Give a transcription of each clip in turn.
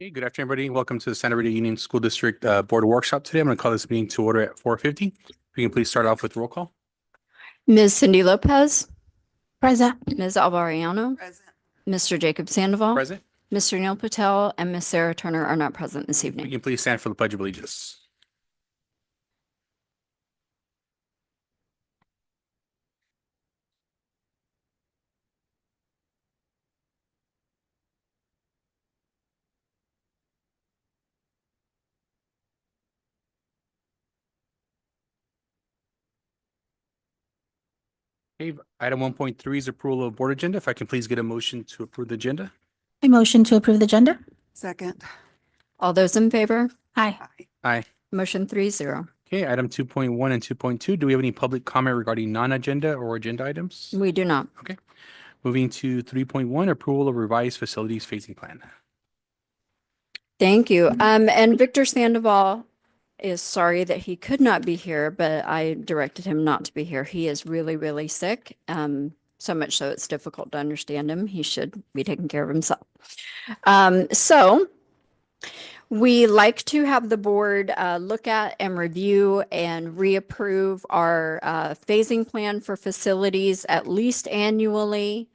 Hey, good afternoon, everybody. Welcome to the Santa Rita Union School District Board Workshop today. I'm going to call this meeting to order at 4:50. If we can please start off with roll call. Ms. Cindy Lopez, Present. Ms. Alvariano, Present. Mr. Jacob Sandoval, Present. Mr. Neil Patel, and Ms. Sarah Turner are not present this We evening. can please stand for the Pledge of Allegiance. Okay, item 1.3 is approval of board agenda. If I can please get a motion to approve the agenda. I motion to approve the agenda. Second. All those in favor? Aye. Aye. Motion 3-0. Okay, item 2.1 and 2.2. Do we have any public comment regarding non-agenda or agenda items? We do not. Okay. Moving to 3.1, approval of revised facilities phasing plan. Thank you. And Victor Sandoval is sorry that he could not be here, but I directed him not to be here. He is really, really sick. So much so it's difficult to understand him. He should be taking care of himself. So we like to have the board look at and review and reapprove our phasing plan for facilities at least annually.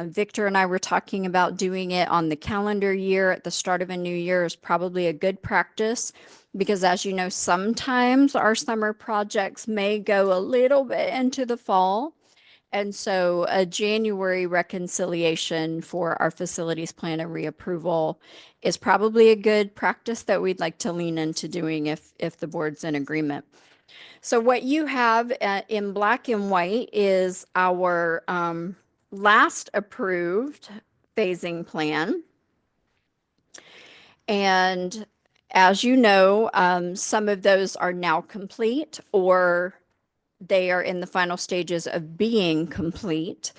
Victor and I were talking about doing it on the calendar year at the start of a new year is probably a good practice because, as you know, sometimes our summer projects may go a little bit into the fall. And so a January reconciliation for our facilities plan and reapproval is probably a good practice that we'd like to lean into doing if the board's in agreement. So what you have in black and white is our last approved phasing plan. And as you know, some of those are now complete or they are in the final stages of being complete.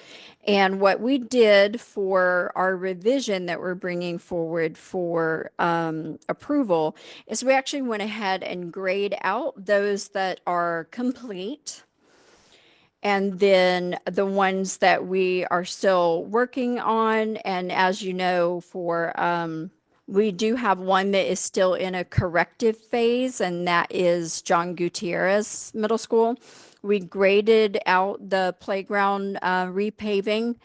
And what we did for our revision that we're bringing forward for approval is we actually went ahead and grayed out those that are complete. And then the ones that we are still working on. And as you know, we do have one that is still in a corrective phase, and that is John Gutierrez Middle School. We graded out the playground repaving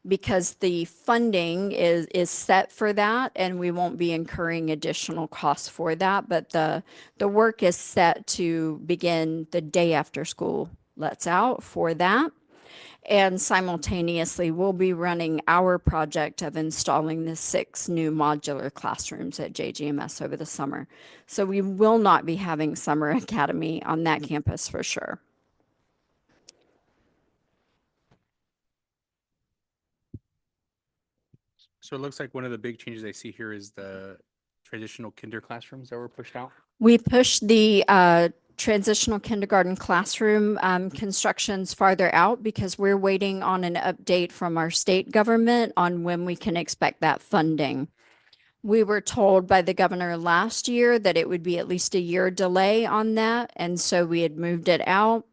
because the funding is set for that, and we won't be incurring additional costs for that. But the work is set to begin the day after school lets out for that. And simultaneously, we'll be running our project of installing the 6 new modular classrooms at JGMS over the summer. So we will not be having Summer Academy on that campus for sure. So it looks like one of the big changes I see here is the traditional kinder classrooms that were pushed out. We pushed the transitional kindergarten classroom constructions farther out because we're waiting on an update from our state government on when we can expect that funding. We were told by the governor last year that it would be at least a year delay on that. And so we had moved it out.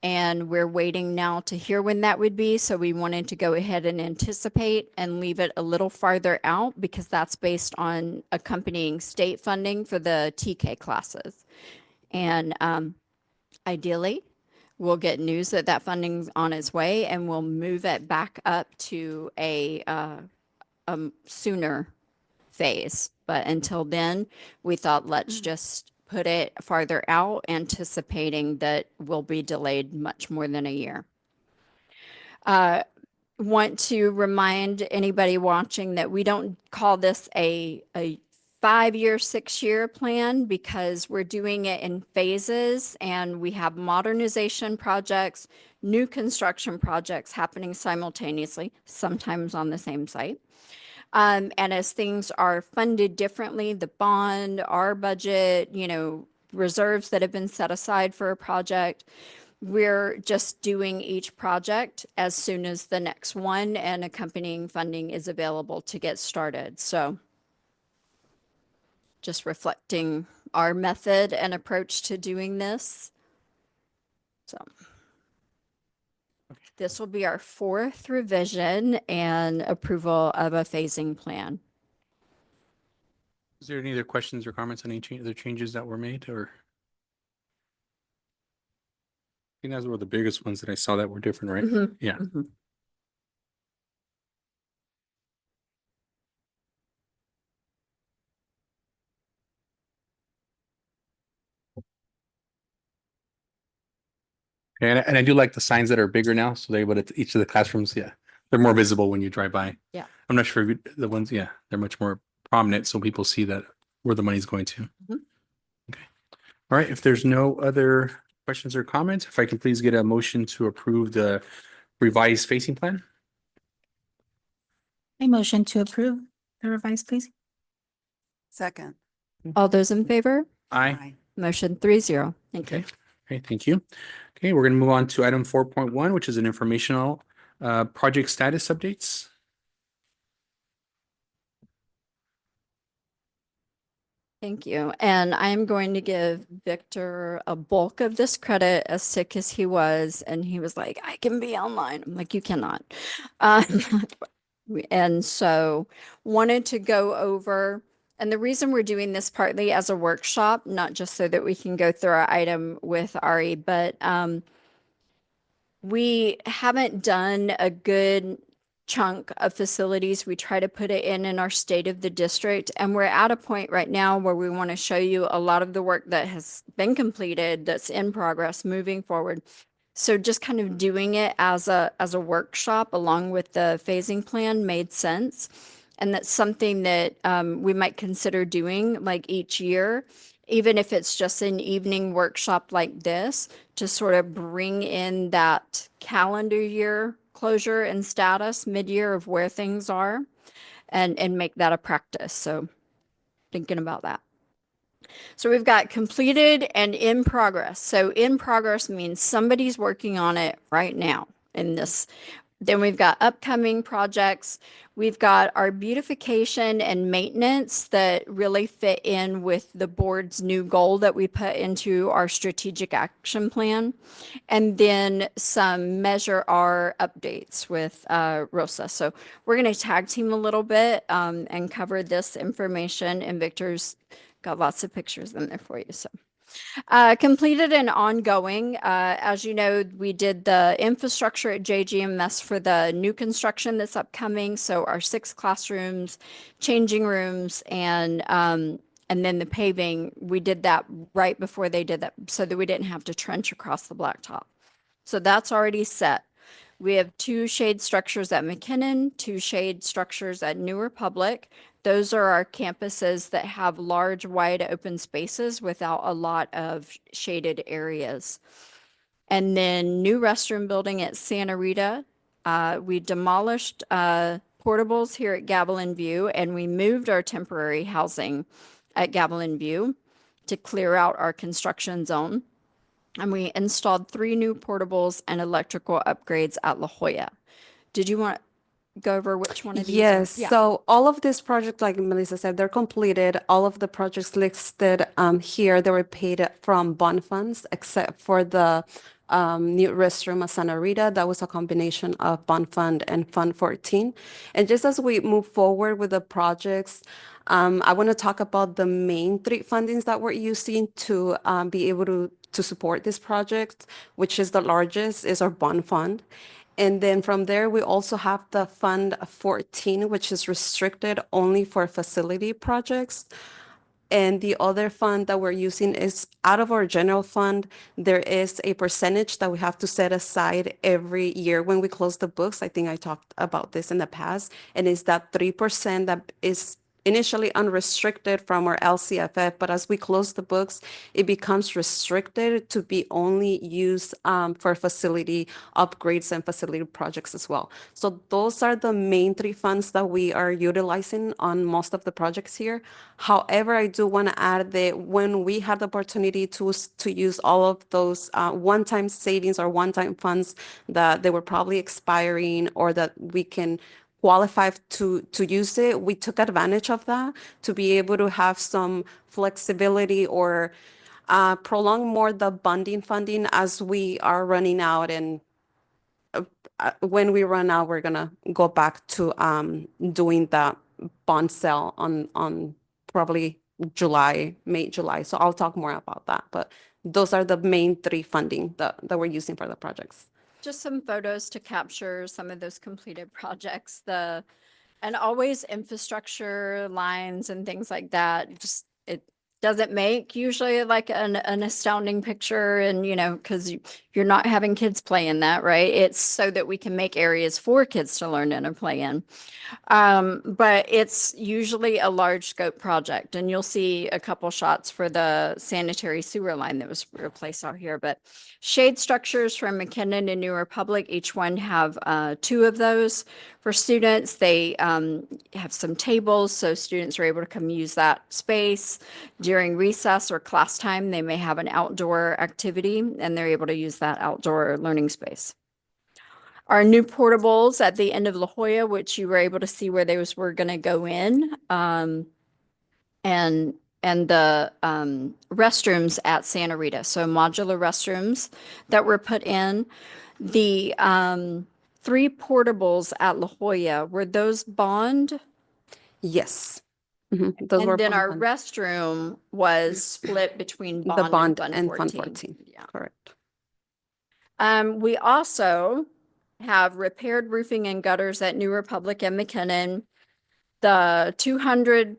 And we're waiting now to hear when that would be. So we wanted to go ahead and anticipate and leave it a little farther out because that's based on accompanying state funding for the TK classes. And ideally, we'll get news that that funding's on its way and we'll move it back up to a sooner phase. But until then, we thought let's just put it farther out, anticipating that we'll be delayed much more than a year. Want to remind anybody watching that we don't call this a 5-year, 6-year plan because we're doing it in phases and we have modernization projects, new construction projects happening simultaneously, sometimes on the same site. And as things are funded differently, the bond, our budget, reserves that have been set aside for a project, we're just doing each project as soon as the next one and accompanying funding is available to get started. So just reflecting our method and approach to doing this. So this will be our 4th revision and approval of a phasing plan. Is there any other questions or comments on any other changes that were made or? I think those were the biggest ones that I saw that were different, right? Mhm, Yeah. mhm. And I do like the signs that are bigger now, so they're able to each of the classrooms, yeah, they're more visible when you drive by. Yeah. I'm not sure if the ones, yeah, they're much more prominent, so people see that where the money's going to. Mhm. Okay. All right, if there's no other questions or comments, if I can please get a motion to approve the revised facing plan? I motion to approve the revised, please. Second. All those in favor? Aye. Motion 3-0. Thank you. Okay. Okay, thank you. Okay, we're gonna move on to item 4.1, which is an informational project status updates. Thank you. And I'm going to give Victor a bulk of this credit, as sick as he was. And he was like, I can be online. I'm like, you cannot. Um, and so wanted to go over, and the reason we're doing this partly as a workshop, not just so that we can go through our item with Ari, but we haven't done a good chunk of facilities. We try to put it in our state of the district. And we're at a point right now where we want to show you a lot of the work that has been completed, that's in progress moving forward. So just kind of doing it as a workshop along with the phasing plan made sense. And that's something that we might consider doing like each year, even if it's just an evening workshop like this, to sort of bring in that calendar year closure and status mid-year of where things are and make that a practice. So thinking about that. So we've got completed and in progress. So in progress means somebody's working on it right now in this. Then we've got upcoming projects. We've got our beautification and maintenance that really fit in with the board's new goal that we put into our strategic action plan. And then some Measure R updates with Rosa. So we're going to tag team a little bit and cover this information. And Victor's got lots of pictures in there for you. So completed and ongoing. As you know, we did the infrastructure at JGMS for the new construction that's upcoming. So our 6 classrooms, changing rooms, and then the paving, we did that right before they did that so that we didn't have to trench across the blacktop. So that's already set. We have 2 shade structures at McKinnon, 2 shade structures at New Republic. Those are our campuses that have large, wide open spaces without a lot of shaded areas. And then new restroom building at Santa Rita. We demolished portables here at Gavilan View, and we moved our temporary housing at Gavilan View to clear out our construction zone. And we installed 3 new portables and electrical upgrades at La Jolla. Did you want to go over which one of these? Yes, Yeah. so all of these projects, like Melissa said, they're completed. All of the projects listed here, they were paid from bond funds, except for the new restroom at Santa Rita. That was a combination of bond fund and Fund 14. And just as we move forward with the projects, I want to talk about the main 3 fundings that we're using to be able to support this project, which is the largest, is our bond fund. And then from there, we also have the Fund 14, which is restricted only for facility projects. And the other fund that we're using is out of our general fund. There is a percentage that we have to set aside every year when we close the books. I think I talked about this in the past. And it's that 3% that is initially unrestricted from our LCFF, but as we close the books, it becomes restricted to be only used for facility upgrades and facility projects as well. So those are the main 3 funds that we are utilizing on most of the projects here. However, I do want to add that when we had the opportunity to use all of those one-time savings or one-time funds that they were probably expiring or that we can qualify to use it, we took advantage of that to be able to have some flexibility or prolong more the bonding funding as we are running out. And when we run out, we're gonna go back to doing the bond sale on probably July, May, July. So I'll talk more about that. But those are the main three funding that we're using for the projects. Just some photos to capture some of those completed projects, and always infrastructure lines and things like that. Just, it doesn't make usually like an astounding picture, and because you're not having kids play in that, right? It's so that we can make areas for kids to learn in and play in. But it's usually a large scope project, and you'll see a couple shots for the sanitary sewer line that was replaced out here. But shade structures from McKinnon and New Republic, each one have 2 of those. For students, they have some tables, so students are able to come use that space. During recess or class time, they may have an outdoor activity, and they're able to use that outdoor learning space. Our new portables at the end of La Jolla, which you were able to see where those were going to go in, and the restrooms at Santa Rita. So modular restrooms that were put in. The 3 portables at La Jolla, were those bond? Yes. Those were And then bond our fund- restroom was split between the bond bond and and Fund Fund 14. Yeah. Correct. We also have repaired roofing and gutters at New Republic and McKinnon. The 200,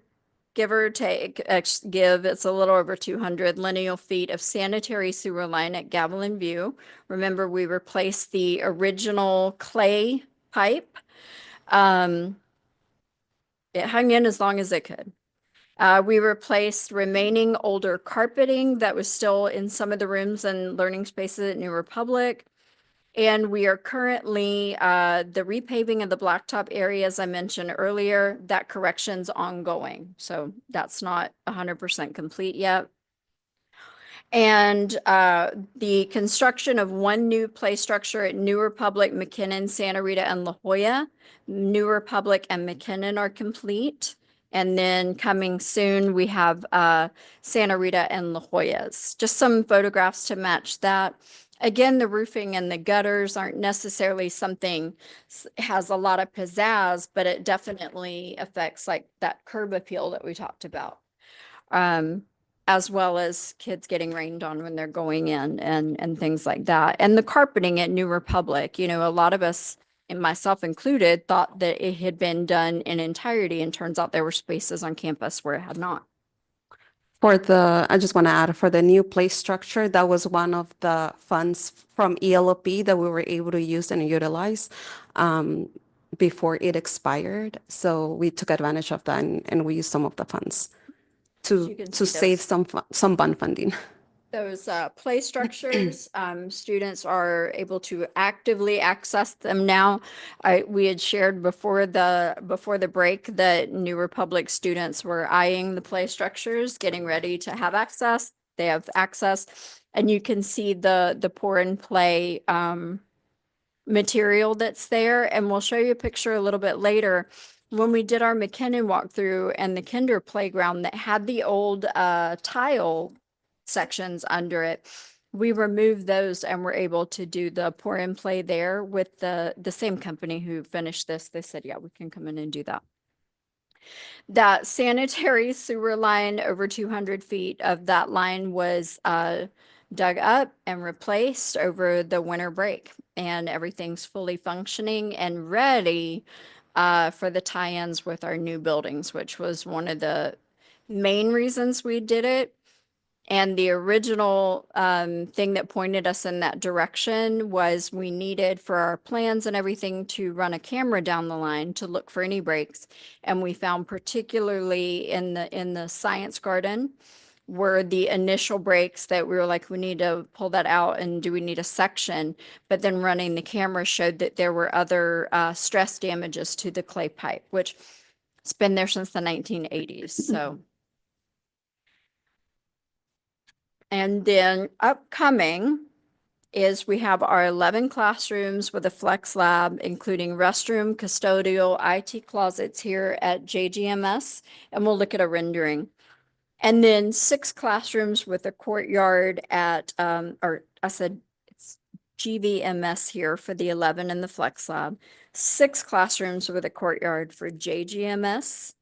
give or take, it's a little over 200 lineal feet of sanitary sewer line at Gavilan View. Remember, we replaced the original clay pipe. It hung in as long as it could. We replaced remaining older carpeting that was still in some of the rooms and learning spaces at New Republic. And we are currently, the repaving of the blacktop area, as I mentioned earlier, that correction's ongoing. So that's not 100% complete yet. And the construction of 1 new play structure at New Republic, McKinnon, Santa Rita, and La Jolla. New Republic and McKinnon are complete. And then coming soon, we have Santa Rita and La Jolla's. Just some photographs to match that. Again, the roofing and the gutters aren't necessarily something has a lot of pizzazz, but it definitely affects like that curb appeal that we talked about. As well as kids getting rained on when they're going in and things like that. And the carpeting at New Republic, a lot of us, and myself included, thought that it had been done in entirety, and turns out there were spaces on campus where it had not. I just want to add, for the new play structure, that was one of the funds from ELOP that we were able to use and utilize before it expired. So we took advantage of that, and we used some of the funds You can to see save some bond funding. Those play structures, students are able to actively access them now. We had shared before the break that New Republic students were eyeing the play structures, getting ready to have access. They have access, and you can see the pour and play material that's there. And we'll show you a picture a little bit later. When we did our McKinnon walkthrough and the kinder playground that had the old tile sections under it, we removed those and were able to do the pour and play there with the same company who finished this. They said, yeah, we can come in and do that. That sanitary sewer line, over 200 feet of that line was dug up and replaced over the winter break, and everything's fully functioning and ready for the tie-ins with our new buildings, which was one of the main reasons we did it. And the original thing that pointed us in that direction was we needed, for our plans and everything, to run a camera down the line to look for any breaks. And we found particularly in the science garden were the initial breaks that we were like, we need to pull that out, and do we need a section? But then running the camera showed that there were other stress damages to the clay pipe, which it's been there since the 1980s. So. And then upcoming is we have our 11 classrooms with a flex lab, including restroom, custodial, IT closets here at JGMS, and we'll look at a rendering. And then 6 classrooms with a courtyard at, or I said it's GVMS here for the 11 and the flex lab. 6 classrooms with a courtyard for JGMS.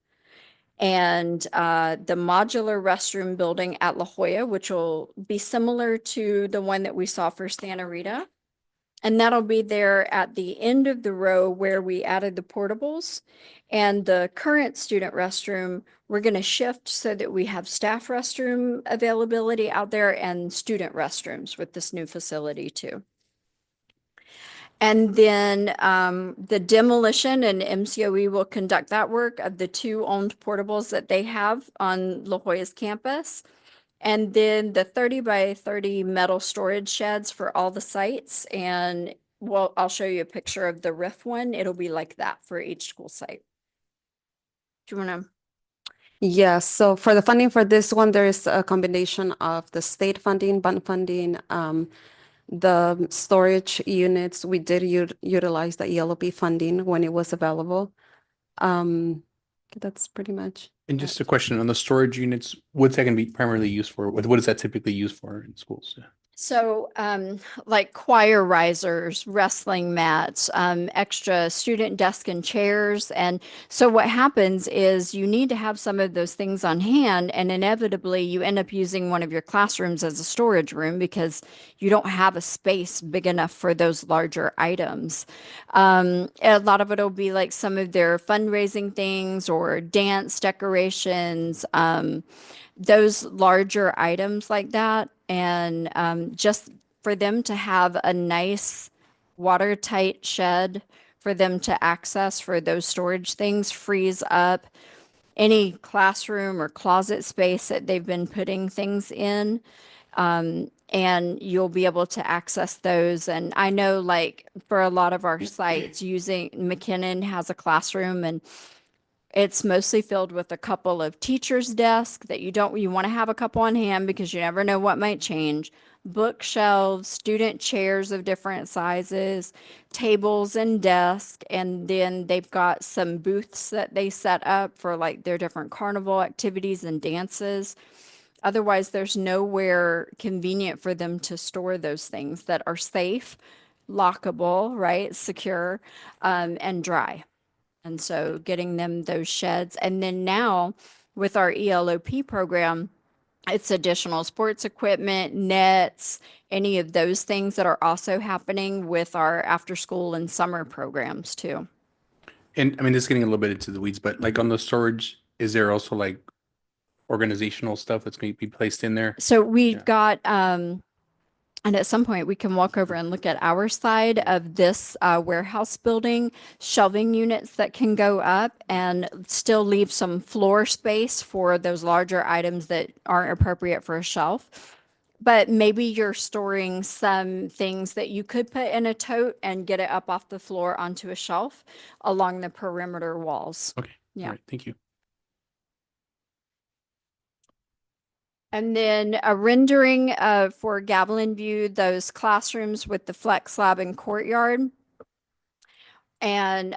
and the modular restroom building at La Jolla, which will be similar to the one that we saw for Santa Rita. And that'll be there at the end of the row where we added the portables. And the current student restroom, we're going to shift so that we have staff restroom availability out there and student restrooms with this new facility too. And then the demolition and MCOE will conduct that work of the 2 owned portables that they have on La Jolla's campus. And then the 30 by 30 metal storage sheds for all the sites. And well, I'll show you a picture of the RIF one. It'll be like that for each school site. Do you want to? Yes, so for the funding for this one, there is a combination of the state funding, bond funding, the storage units. We did utilize the ELOP funding when it was available. That's pretty much. And just a question on the storage units, what's that going to be primarily used for? What is that typically used for in schools? Yeah. So like choir risers, wrestling mats, extra student desk and chairs. And so what happens is you need to have some of those things on hand, and inevitably you end up using one of your classrooms as a storage room because you don't have a space big enough for those larger items. A lot of it will be like some of their fundraising things or dance decorations, those larger items like that. And just for them to have a nice watertight shed for them to access for those storage things frees up any classroom or closet space that they've been putting things in. And you'll be able to access those. And I know like for a lot of our sites using McKinnon has a classroom, and it's mostly filled with a couple of teachers' desks that you want to have a couple on hand because you never know what might change. Bookshelves, student chairs of different sizes, tables and desks, and then they've got some booths that they set up for like their different carnival activities and dances. Otherwise, there's nowhere convenient for them to store those things that are safe, lockable, right, secure, and dry. And so getting them those sheds. And then now with our ELOP program, it's additional sports equipment, nets, any of those things that are also happening with our after school and summer programs too. And I mean, this is getting a little bit into the weeds, but like on the storage, is there also like organizational stuff that's going to be placed in there? So we've Yeah. got, and at some point we can walk over and look at our side of this warehouse building, shelving units that can go up and still leave some floor space for those larger items that aren't appropriate for a shelf. But maybe you're storing some things that you could put in a tote and get it up off the floor onto a shelf along the perimeter walls. Okay. Yeah. All right. Thank you. And then a rendering for Gavilan View, those classrooms with the flex lab and courtyard. And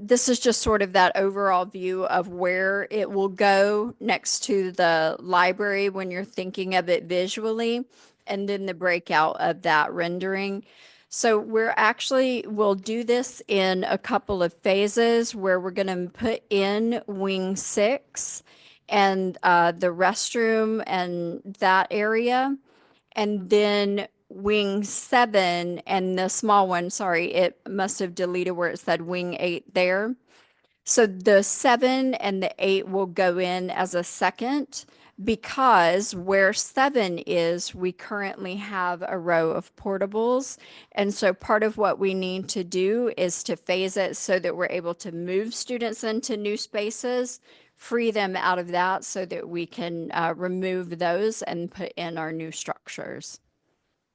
this is just sort of that overall view of where it will go next to the library when you're thinking of it visually, and then the breakout of that rendering. So we'll do this in a couple of phases where we're going to put in wing 6 and the restroom and that area. And then wing 7 and the small one, sorry, it must have deleted where it said wing 8 there. So the 7 and the 8 will go in as a second because where 7 is, we currently have a row of portables. And so part of what we need to do is to phase it so that we're able to move students into new spaces, free them out of that so that we can remove those and put in our new structures.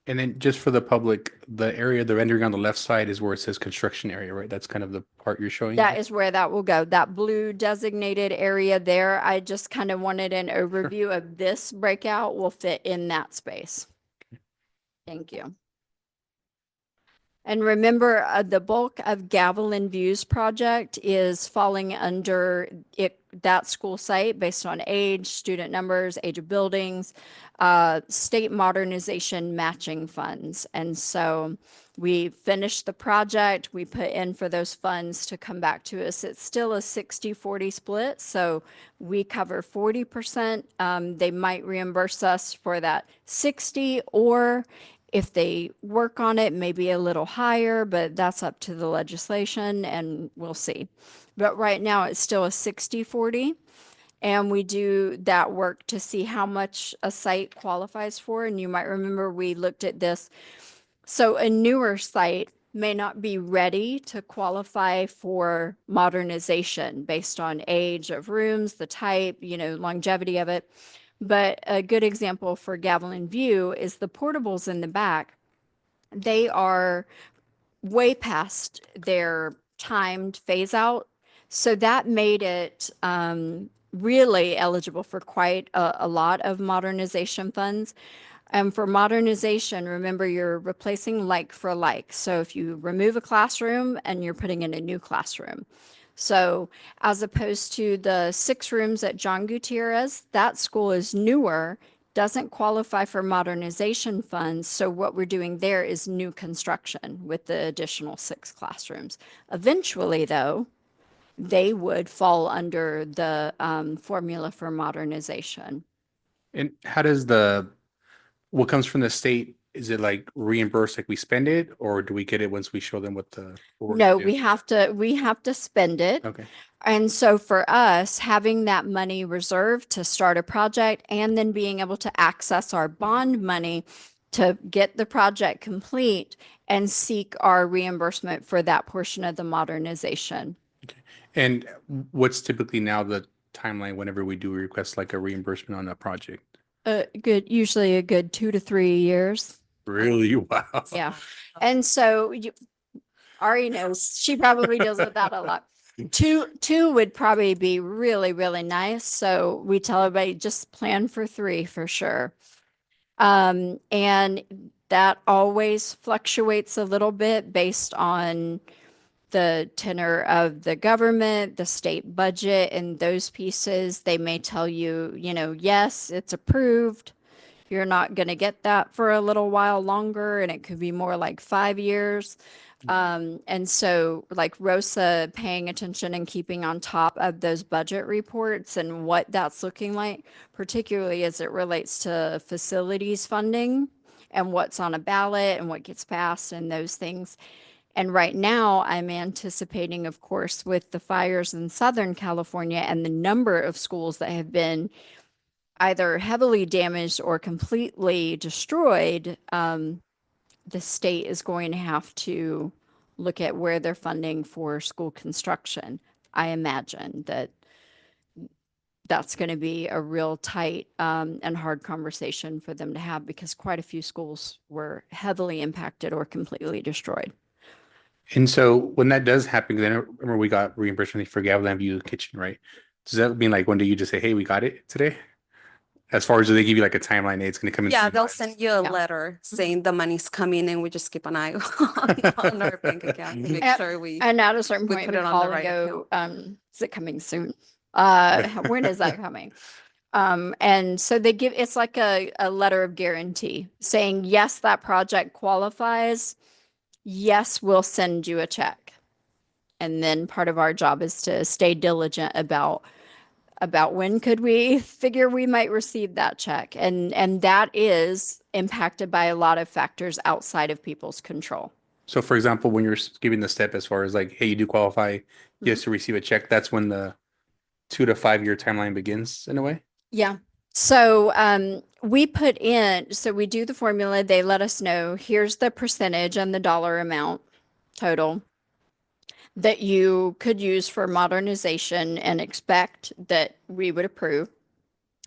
And then just for the public, the area, the rendering on the left side is where it says construction area, right? That's kind of the part you're showing. That is where that will go. That blue designated area there, I just kind of wanted an overview of this breakout will fit in that space. Thank you. And remember, the bulk of Gavilan Views project is falling under, it that school site based on age, student numbers, age of buildings, state modernization matching funds. And so we finished the project, we put in for those funds to come back to us. It's still a 60-40 split. So we cover 40%. They might reimburse us for that 60, or if they work on it, maybe a little higher, but that's up to the legislation and we'll see. But right now it's still a 60-40. And we do that work to see how much a site qualifies for. And you might remember we looked at this. So a newer site may not be ready to qualify for modernization based on age of rooms, the type, longevity of it. But a good example for Gavilan View is the portables in the back. They are way past their timed phase out. So that made it really eligible for quite a lot of modernization funds. And for modernization, remember you're replacing like for like. So if you remove a classroom and you're putting in a new classroom. So as opposed to the 6 rooms at John Gutierrez, that school is newer, doesn't qualify for modernization funds. So what we're doing there is new construction with the additional 6 classrooms. Eventually, though, they would fall under the formula for modernization. And how does what comes from the state, is it like reimbursed like we spend it, or do we get it once we show them what we're No, gonna do? we have to spend it. Okay. And so for us, having that money reserved to start a project and then being able to access our bond money to get the project complete and seek our reimbursement for that portion of the modernization. And what's typically now the timeline whenever we do request like a reimbursement on a project? Usually a good 2 to 3 years. Really? Wow. Yeah. And so Ari knows, she probably deals with that a lot. Two would probably be really, really nice. So we tell everybody just plan for 3 for sure. And that always fluctuates a little bit based on the tenor of the government, the state budget, and those pieces. They may tell you, yes, it's approved. You're not going to get that for a little while longer, and it could be more like 5 years. And so like Rosa paying attention and keeping on top of those budget reports and what that's looking like, particularly as it relates to facilities funding and what's on a ballot and what gets passed and those things. And right now I'm anticipating, of course, with the fires in Southern California and the number of schools that have been either heavily damaged or completely destroyed, the state is going to have to look at where they're funding for school construction. I imagine that that's going to be a real tight and hard conversation for them to have because quite a few schools were heavily impacted or completely destroyed. And so when that does happen, then I remember we got reimbursement for Gavilan View Kitchen, right? Does that mean like one day you just say, hey, we got it today? As far as do they give you like a timeline, it's going to come in? Yeah, 3 they'll months? send you a Yeah. letter saying the money's coming and we just keep an eye on our bank account to make sure we. And at a certain we point, put we it on call the and right go, is it coming soon? When is that coming? And so they give, it's like a letter of guarantee saying, yes, that project qualifies. Yes, we'll send you a check. And then part of our job is to stay diligent about when could we figure we might receive that check. And that is impacted by a lot of factors outside of people's control. So for example, when you're giving the step as far as like, hey, you do qualify, Mm-hmm. yes, to receive a check, that's when the 2 to 5 year timeline begins in a way? Yeah. So we we do the formula. They let us know, here's the percentage and the dollar amount total that you could use for modernization and expect that we would approve.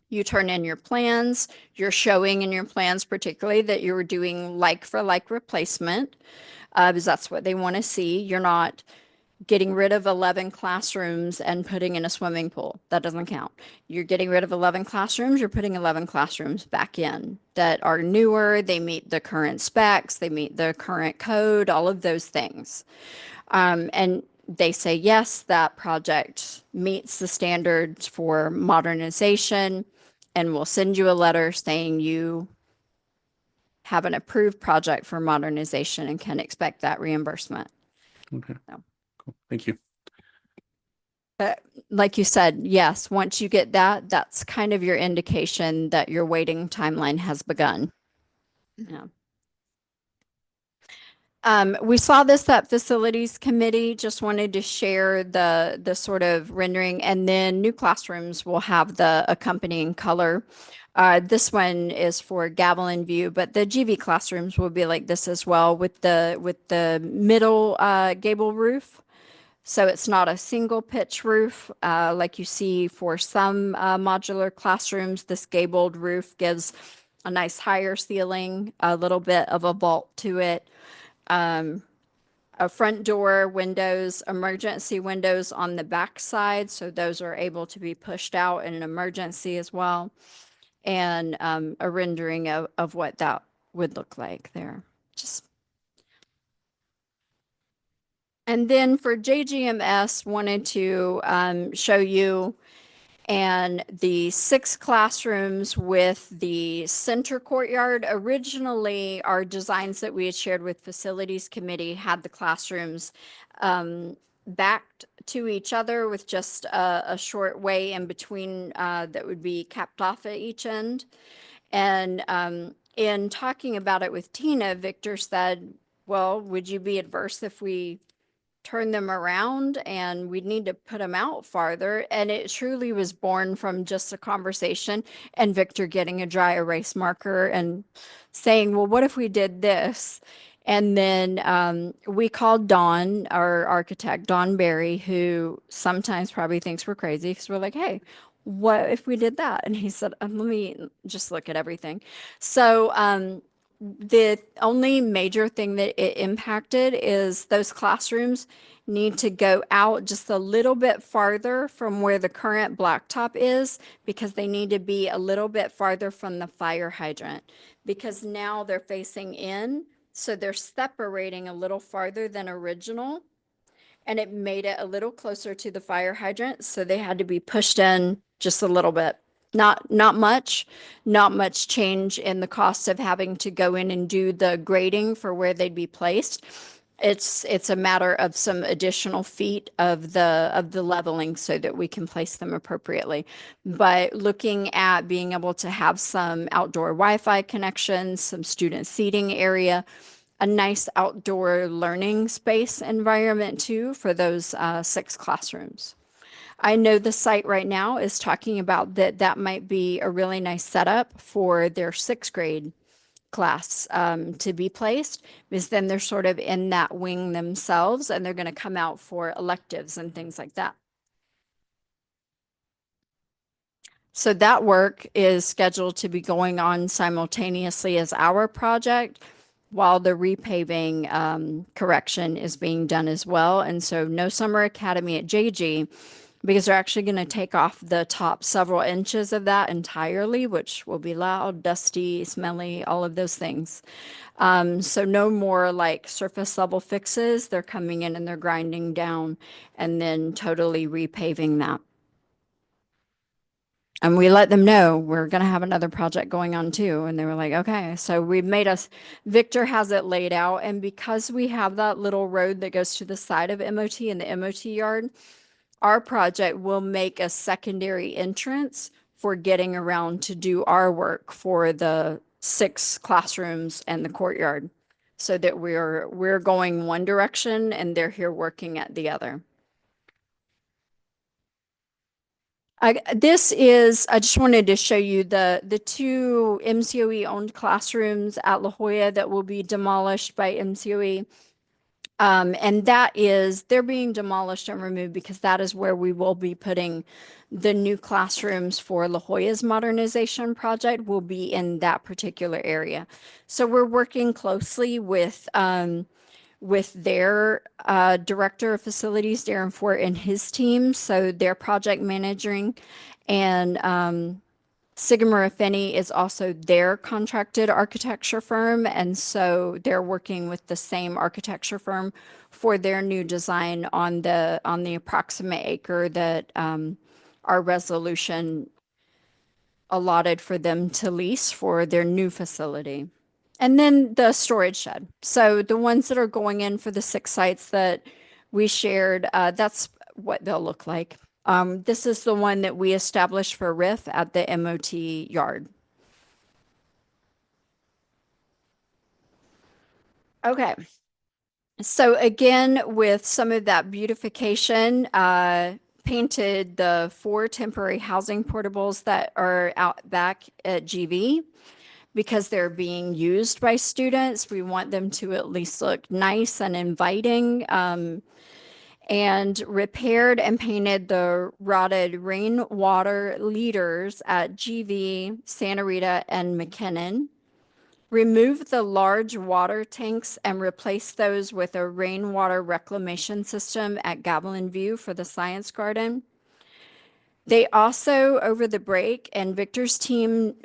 You turn in your plans. You're showing in your plans particularly that you're doing like for like replacement because that's what they want to see. You're not getting rid of 11 classrooms and putting in a swimming pool. That doesn't count. You're getting rid of 11 classrooms, you're putting 11 classrooms back in that are newer, they meet the current specs, they meet the current code, all of those things. And they say, yes, that project meets the standards for modernization, and we'll send you a letter saying you have an approved project for modernization and can expect that reimbursement. Okay. So. Cool. Thank you. Like you said, yes, once you get that, that's kind of your indication that your waiting timeline has begun. Yeah. We saw this at facilities committee, just wanted to share the sort of rendering, and then new classrooms will have the accompanying color. This one is for Gavilan View, but the GV classrooms will be like this as well with the middle gable roof. So it's not a single pitch roof like you see for some modular classrooms. This gabled roof gives a nice higher ceiling, a little bit of a vault to it. A front door, windows, emergency windows on the back side. So those are able to be pushed out in an emergency as well. And a rendering of what that would look like there. Just. And then for JGMS, wanted to show you and the 6 classrooms with the center courtyard. Originally, our designs that we had shared with facilities committee had the classrooms backed to each other with just a short way in between that would be capped off at each end. And in talking about it with Tina, Victor said, well, would you be adverse if we turn them around and we need to put them out farther? And it truly was born from just a conversation and Victor getting a dry erase marker and saying, well, what if we did this? And then we called Don, our architect, Don Barry, who sometimes probably thinks we're crazy because we're like, hey, what if we did that? And he said, let me just look at everything. So the only major thing that it impacted is those classrooms need to go out just a little bit farther from where the current blacktop is because they need to be a little bit farther from the fire hydrant because now they're facing in. So they're separating a little farther than original, and it made it a little closer to the fire hydrant. So they had to be pushed in just a little bit. Not much change in the cost of having to go in and do the grading for where they'd be placed. It's a matter of some additional feet of the leveling so that we can place them appropriately. But looking at being able to have some outdoor Wi-Fi connections, some student seating area, a nice outdoor learning space environment too for those 6 classrooms. I know the site right now is talking about that might be a really nice setup for their 6th grade class to be placed, because then they're sort of in that wing themselves and they're going to come out for electives and things like that. So that work is scheduled to be going on simultaneously as our project while the repaving correction is being done as well. And so no summer academy at JG, because they're actually going to take off the top several inches of that entirely, which will be loud, dusty, smelly, all of those things. So no more like surface level fixes. They're coming in and they're grinding down and then totally repaving that. And we let them know we're going to have another project going on too. And they were like, okay. So Victor has it laid out. And because we have that little road that goes to the side of MOT and the MOT yard, our project will make a secondary entrance for getting around to do our work for the 6 classrooms and the courtyard, so that we're going one direction and they're here working at the other. I just wanted to show you the 2 MCOE owned classrooms at La Jolla that will be demolished by MCOE. And they're being demolished and removed because that is where we will be putting the new classrooms for La Jolla's modernization project will be in that particular area. So we're working closely with their director of facilities, Darren Fort, and his team. So they're project managing and Sigma Affini is also their contracted architecture firm, and so they're working with the same architecture firm for their new design on the approximate acre that our resolution allotted for them to lease for their new facility. And then the storage shed. So the ones that are going in for the 6 sites that we shared, that's what they'll look like. This is the one that we established for RIF at the MOT yard. Okay. So again, with some of that beautification, painted the 4 temporary housing portables that are out back at GV because they're being used by students. We want them to at least look nice and inviting. And repaired and painted the rotted rainwater leaders at GV, Santa Rita, and McKinnon. Remove the large water tanks and replace those with a rainwater reclamation system at Gavilan View for the Science Garden. They also, over the break, and Victor's team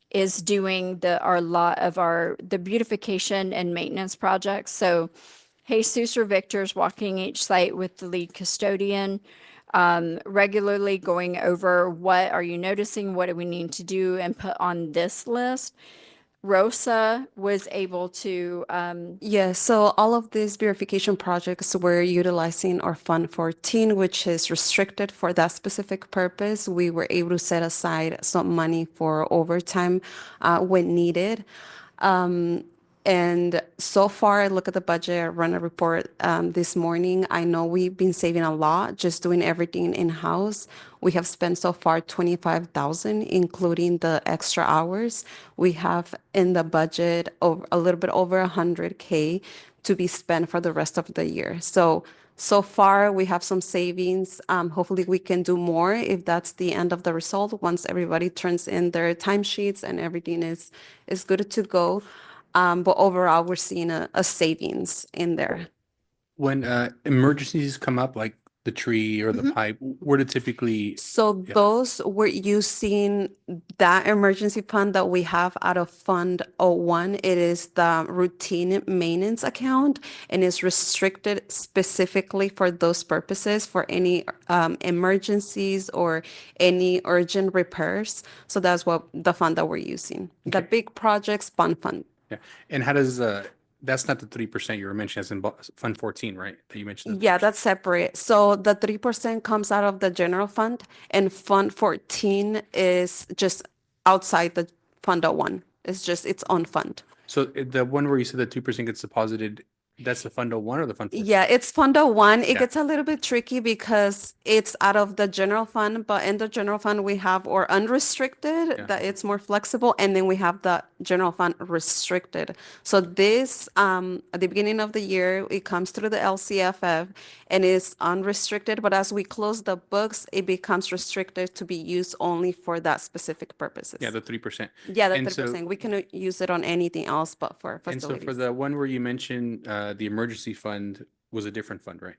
is doing the beautification and maintenance projects. So Jesus or Victor's walking each site with the lead custodian, regularly going over what are you noticing, what do we need to do and put on this list. Rosa was able to, Yeah, so all of these verification projects we're utilizing our Fund 14, which is restricted for that specific purpose. We were able to set aside some money for overtime when needed. And so far, I look at the budget, I run a report this morning. I know we've been saving a lot just doing everything in-house. We have spent so far 25,000, including the extra hours. We have in the budget a little bit over 100K to be spent for the rest of the year. So far, we have some savings. Hopefully, we can do more if that's the end of the result. Once everybody turns in their timesheets and everything is good to go. But overall, we're seeing a savings in there. When emergencies come up, like the tree or the pipe, where to typically, So yeah. those we're using that emergency fund that we have out of Fund 01. It is the routine maintenance account and is restricted specifically for those purposes for any emergencies or any urgent repairs. So that's what the fund that we're using. The Okay. big projects bond fund. Yeah. And how does that's not the 3% you were mentioning as in Fund 14, right? That you mentioned. Yeah, that's separate. So the 3% comes out of the general fund and Fund 14 is just outside the Fund 01. It's just its own fund. So the one where you said that 2% gets deposited, that's the Fund 01 or the Fund 14? Yeah, it's Fund 01. It Yeah. gets a little bit tricky because it's out of the general fund, but in the general fund we have our unrestricted Yeah. that it's more flexible, and then we have the general fund restricted. So this at the beginning of the year it comes through the LCFF and is unrestricted, but as we close the books, it becomes restricted to be used only for that specific purposes. Yeah, the 3%. Yeah, the And so- 3%. We cannot use it on anything else but for And so for facilities. the one where you mentioned the emergency fund was a different fund, right?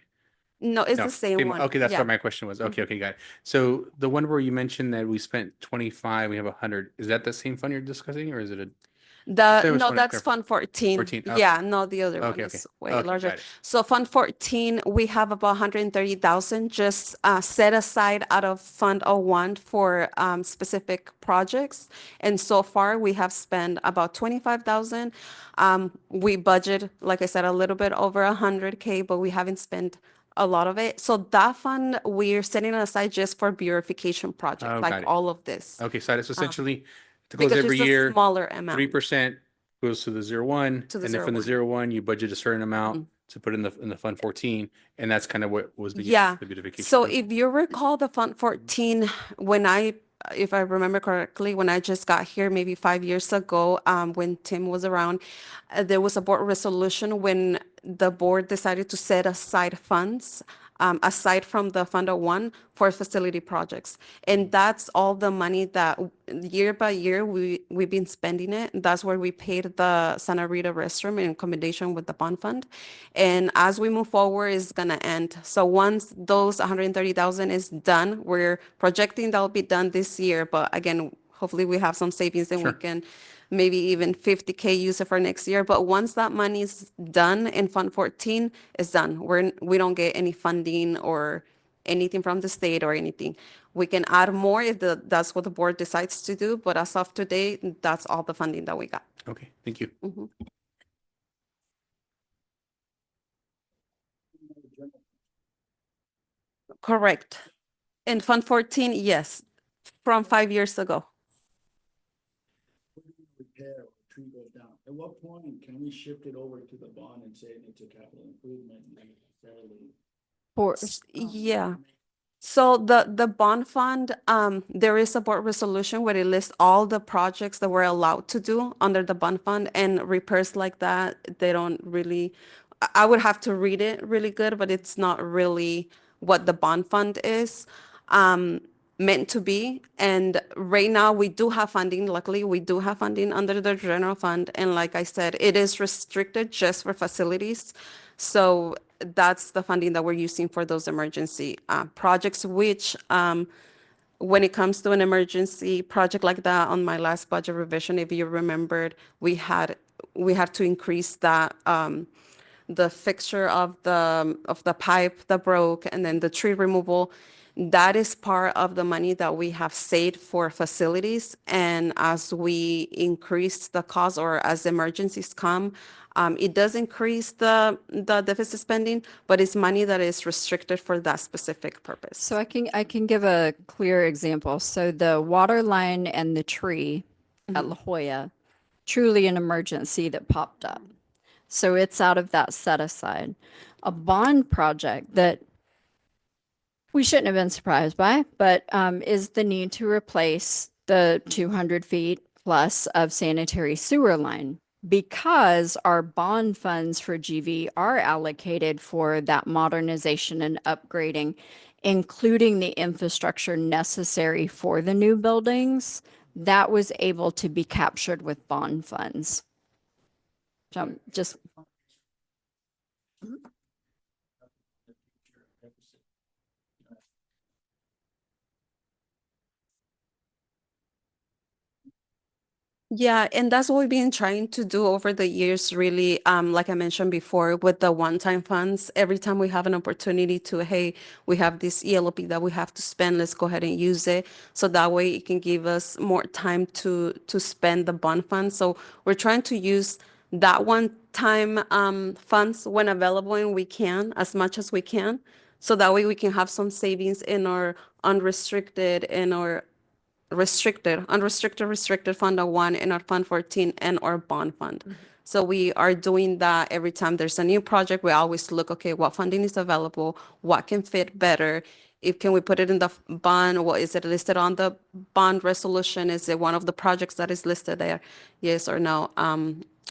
No, it's No, the same one. Okay, that's Yeah. what my question was. Okay, got it. So the one where you mentioned that we spent 25, we have 100, is that the same fund you're discussing or is it a? I was No, wanting to that's clarify. Fund 14. 14, okay. Yeah, no, the other one Okay, is way Okay, larger. got it. So Fund 14, we have about 130,000 just set aside out of Fund 01 for specific projects. And so far, we have spent about 25,000. We budget, like I said, a little bit over 100K, but we haven't spent a lot of it. So that fund, we're setting it aside just for beautification projects, Oh, like got it. all of this. Okay, so it's essentially to close Because every it's a year, smaller amount. 3% goes to the 01, To the and then from the 01, you budget a certain amount to put in the Fund 14, and that's kind of what was being Yeah. the beautification. So fund. if you recall the Fund 14, if I remember correctly, when I just got here maybe 5 years ago, when Tim was around, there was a board resolution when the board decided to set aside funds aside from the Fund 01 for facility projects. And that's all the money that year by year we've been spending it. That's where we paid the Santa Rita restroom in combination with the bond fund. And as we move forward, it's gonna end. So once those 130,000 is done, we're projecting that'll be done this year. But again, hopefully we have some savings and we Sure. can maybe even 50K use it for next year. But once that money is done in Fund 14, it's done. We don't get any funding or anything from the state or anything. We can add more if that's what the board decides to do. But as of today, that's all the funding that we got. Okay, thank you. Mhm. Correct. In Fund 14, yes, from 5 years ago. Repair or tree goes down, at what point can we shift it over to the bond and say it's a capital improvement and necessarily? For, Yeah. So the bond fund, there is a board resolution where it lists all the projects that we're allowed to do under the bond fund, and repairs like that, they don't really, I would have to read it really good, but it's not really what the bond fund is meant to be. And right now we do have funding. Luckily, we do have funding under the general fund. And like I said, it is restricted just for facilities. So that's the funding that we're using for those emergency projects, which when it comes to an emergency project like that, on my last budget revision, if you remembered, we had to increase that the fixture of the pipe that broke and then the tree removal. That is part of the money that we have saved for facilities. And as we increase the cost or as emergencies come, it does increase the deficit spending, but it's money that is restricted for that specific purpose. so I can give a clear example. So the water line and the tree at La Jolla, truly an emergency that popped up. So it's out of that set aside. A bond project that we shouldn't have been surprised by, but is the need to replace the 200 feet plus of sanitary sewer line, because our bond funds for GV are allocated for that modernization and upgrading, including the infrastructure necessary for the new buildings. That was able to be captured with bond funds. So just Yeah, and that's what we've been trying to do over the years, really. Like I mentioned before, with the one-time funds, every time we have an opportunity to, hey, we have this ELOP that we have to spend, let's go ahead and use it. So that way it can give us more time to spend the bond funds. So we're trying to use that one-time funds when available and we can, as much as we can. So that way we can have some savings in our unrestricted and our restricted Fund 01 and our Fund 14 and our bond fund. So we are doing that every time there's a new project. We always look, okay, what funding is available? What can fit better? If can we put it in the bond? What is it listed on the bond resolution? Is it one of the projects that is listed there? Yes or no?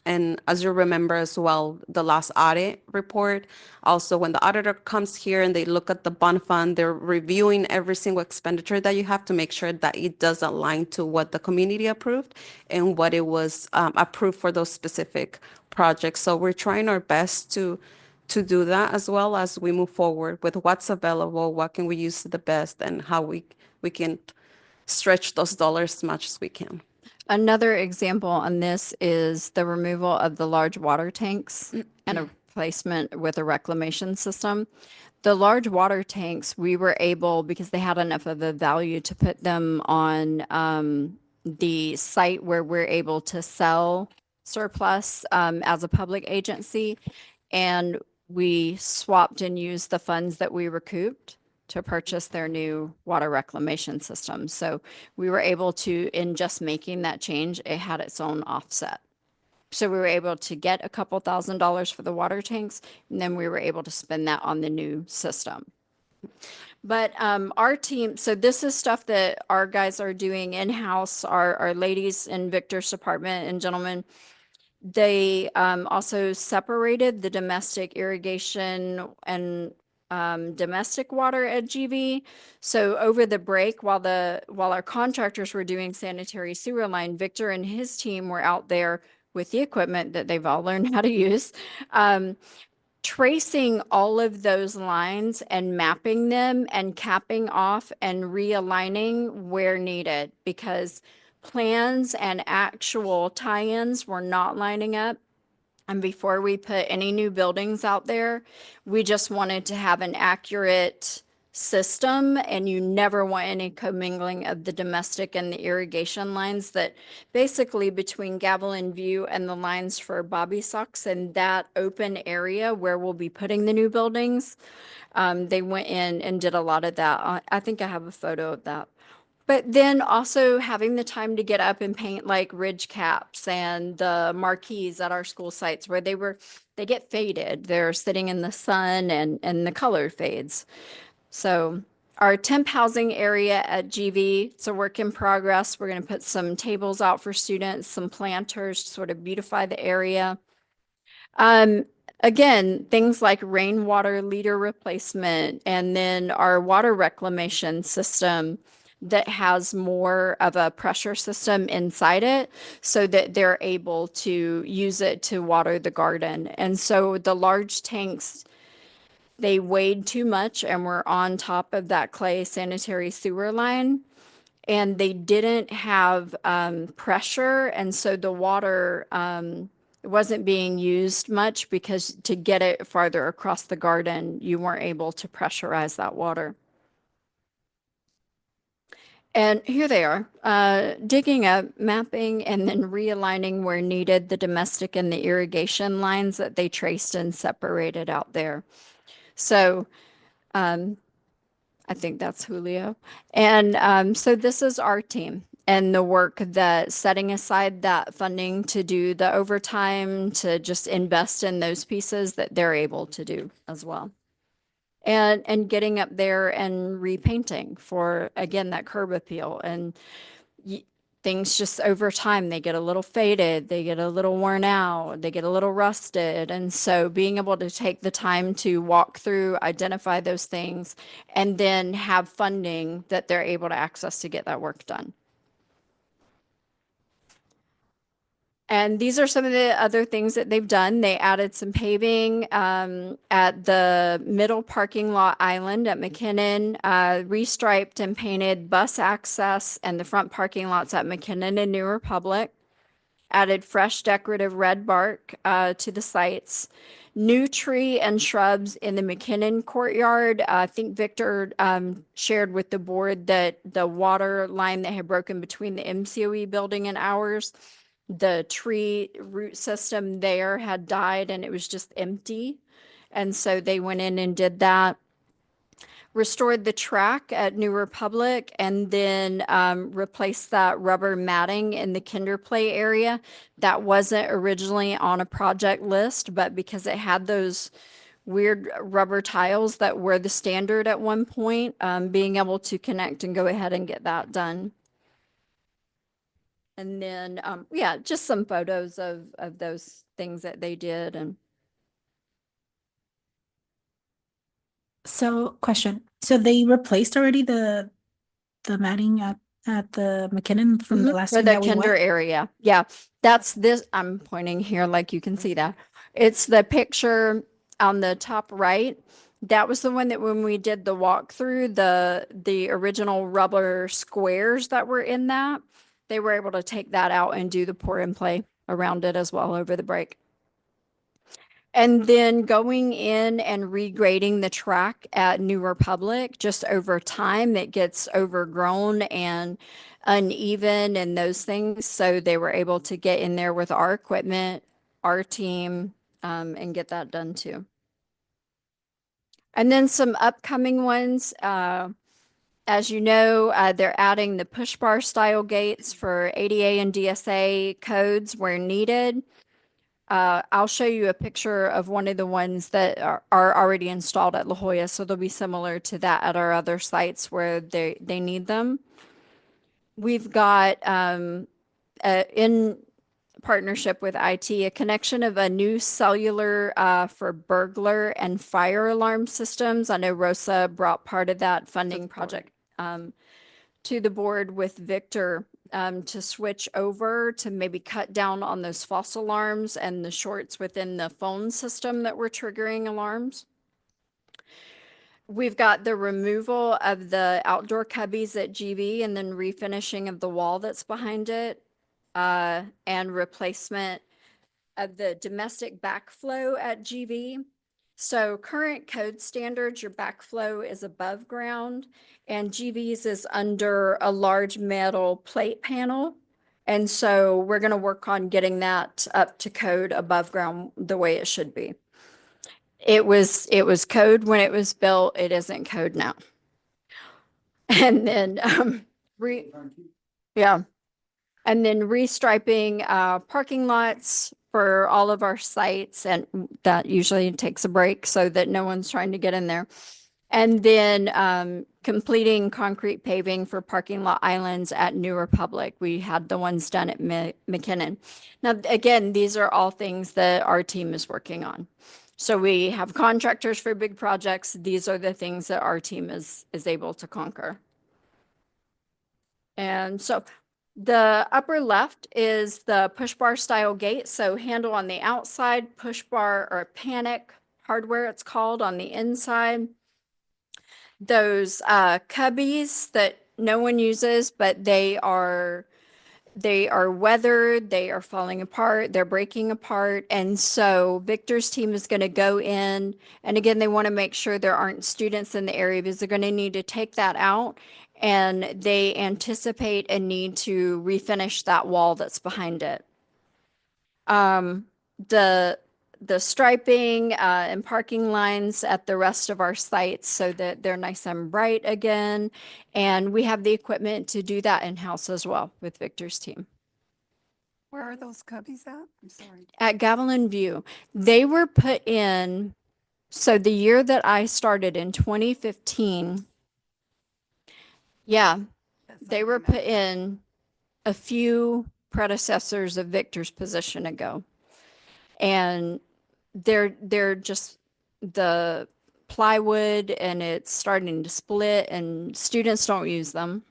And as you remember as well, the last audit report, also when the auditor comes here and they look at the bond fund, they're reviewing every single expenditure that you have to make sure that it does align to what the community approved and what it was approved for those specific projects. So we're trying our best to do that as well as we move forward with what's available, what can we use the best, and how we can stretch those dollars as much as we can. another example on this is the removal of the large water tanks and a replacement with a reclamation system. The large water tanks, we were able, because they had enough of a value, to put them on the site where we're able to sell surplus as a public agency. And we swapped and used the funds that we recouped to purchase their new water reclamation system. So we were able to, in just making that change, it had its own offset. So we were able to get a couple $1,000s for the water tanks, and then we were able to spend that on the new system. But our team, so this is stuff that our guys are doing in-house, our ladies in Victor's department and gentlemen. They also separated the domestic irrigation and domestic water at GV. So over the break, while our contractors were doing sanitary sewer line, Victor and his team were out there with the equipment that they've all learned how to use, tracing all of those lines and mapping them and capping off and realigning where needed, because plans and actual tie-ins were not lining up. And before we put any new buildings out there, we just wanted to have an accurate system, and you never want any commingling of the domestic and the irrigation lines that basically between Gavel and View and the lines for Bobby Socks and that open area where we'll be putting the new buildings. They went in and did a lot of that. I think I have a photo of that. But then also having the time to get up and paint like ridge caps and the marquees at our school sites where they get faded. They're sitting in the sun and the color fades. So our temp housing area at GV, it's a work in progress. We're going to put some tables out for students, some planters to sort of beautify the area. Again, things like rainwater leader replacement, and then our water reclamation system that has more of a pressure system inside it so that they're able to use it to water the garden. And so the large tanks, they weighed too much and were on top of that clay sanitary sewer line. And they didn't have pressure. And so the water wasn't being used much, because to get it farther across the garden, you weren't able to pressurize that water. And here they are, digging up, mapping, and then realigning where needed the domestic and the irrigation lines that they traced and separated out there. So I think that's Julio. And so this is our team and the work that setting aside that funding to do the overtime, to just invest in those pieces that they're able to do as well. And getting up there and repainting for, again, that curb appeal. And things just over time, they get a little faded, they get a little worn out, they get a little rusted. And so being able to take the time to walk through, identify those things, and then have funding that they're able to access to get that work done. And these are some of the other things that they've done. They added some paving at the middle parking lot island at McKinnon, restriped and painted bus access and the front parking lots at McKinnon and New Republic. Added fresh decorative red bark to the sites. New tree and shrubs in the McKinnon courtyard. I think Victor shared with the board that the water line that had broken between the MCOE building and ours, the tree root system there had died and it was just empty. And so they went in and did that. Restored the track at New Republic, and then replaced that rubber matting in the kinder play area. That wasn't originally on a project list, but because it had those weird rubber tiles that were the standard at one point, being able to connect and go ahead and get that done. And then, yeah, just some photos of those things that they did. And So question, so they replaced already the matting at the McKinnon from the last for time the that we kinder went? area. Yeah, that's this. I'm pointing here like you can see that. It's the picture on the top right. That was the one that when we did the walkthrough, the original rubber squares that were in that, they were able to take that out and do the pour and play around it as well over the break. And then going in and regrading the track at New Republic, just over time, it gets overgrown and uneven and those things. So they were able to get in there with our equipment, our team, and get that done too. And then some upcoming ones. As you know, they're adding the push bar style gates for ADA and DSA codes where needed. I'll show you a picture of one of the ones that are already installed at La Jolla. So they'll be similar to that at our other sites where they need them. We've got in partnership with IT, a connection of a new cellular for burglar and fire alarm systems. I know Rosa brought part of that funding project to the board with Victor to switch over to maybe cut down on those false alarms and the shorts within the phone system that were triggering alarms. We've got the removal of the outdoor cubbies at GV and then refinishing of the wall that's behind it, and replacement of the domestic backflow at GV. So current code standards, your backflow is above ground and GV's is under a large metal plate panel. And so we're going to work on getting that up to code above ground the way it should be. It was code when it was built. It isn't code now. And then, yeah. And then restriping parking lots for all of our sites. And that usually takes a break so that no one's trying to get in there. And then completing concrete paving for parking lot islands at New Republic. We had the ones done at McKinnon. Now, again, these are all things that our team is working on. So we have contractors for big projects. These are the things that our team is able to conquer. And so the upper left is the push bar style gate. So handle on the outside, push bar or panic hardware it's called on the inside. Those cubbies that no one uses, but they are weathered, they are falling apart, they're breaking apart. And so Victor's team is going to go in, and again, they want to make sure there aren't students in the area because they're going to need to take that out, and they anticipate a need to refinish that wall that's behind it. The striping and parking lines at the rest of our sites so that they're nice and bright again. And we have the equipment to do that in-house as well with Victor's team. Where are those cubbies at? I'm sorry. At Gavilan View, they were put in, so the year that I started in 2015, yeah, they were put in a few predecessors of Victor's position ago. And they're just the plywood and it's starting to split and students don't use them.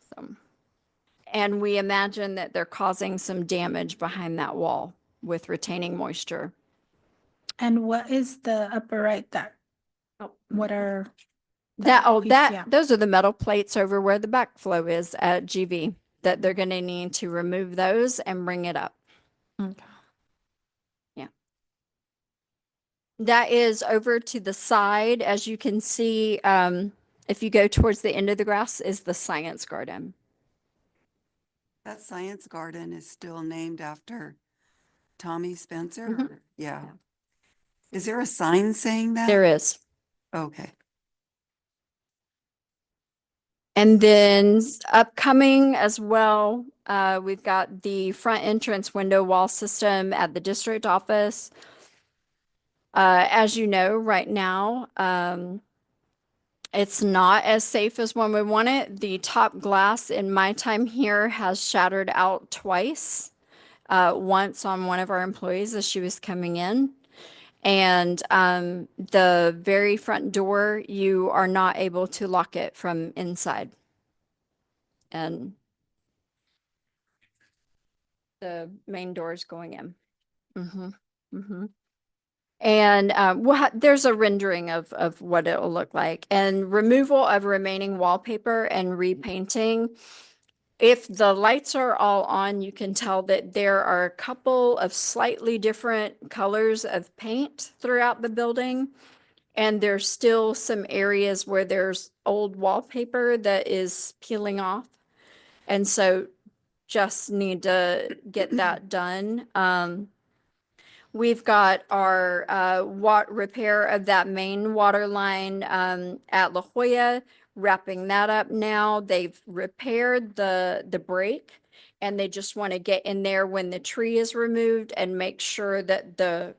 So, and we imagine that they're causing some damage behind that wall with retaining moisture. And what is the upper right that? What are those are the metal plates over where the backflow is at GV that they're going to need to remove those and bring it up. Okay. That is over to the side. As you can see, if you go towards the end of the grass is the science garden. That science garden is still named after Tommy Spencer? Mhm. Or- yeah. Is there a sign saying that? There is. Okay. And then upcoming as well, we've got the front entrance window wall system at the district office. As you know, right now, it's not as safe as when we want it. The top glass in my time here has shattered out twice. Once on one of our employees as she was coming in. And the very front door, you are not able to lock it from inside. And the main door is going in. Mm-hmm. Mm-hmm. And there's a rendering of what it'll look like. And removal of remaining wallpaper and repainting. If the lights are all on, you can tell that there are a couple of slightly different colors of paint throughout the building. And there's still some areas where there's old wallpaper that is peeling off. And so just need to get that done. We've got our repair of that main water line at La Jolla, wrapping that up now. They've repaired the break and they just want to get in there when the tree is removed and make sure that the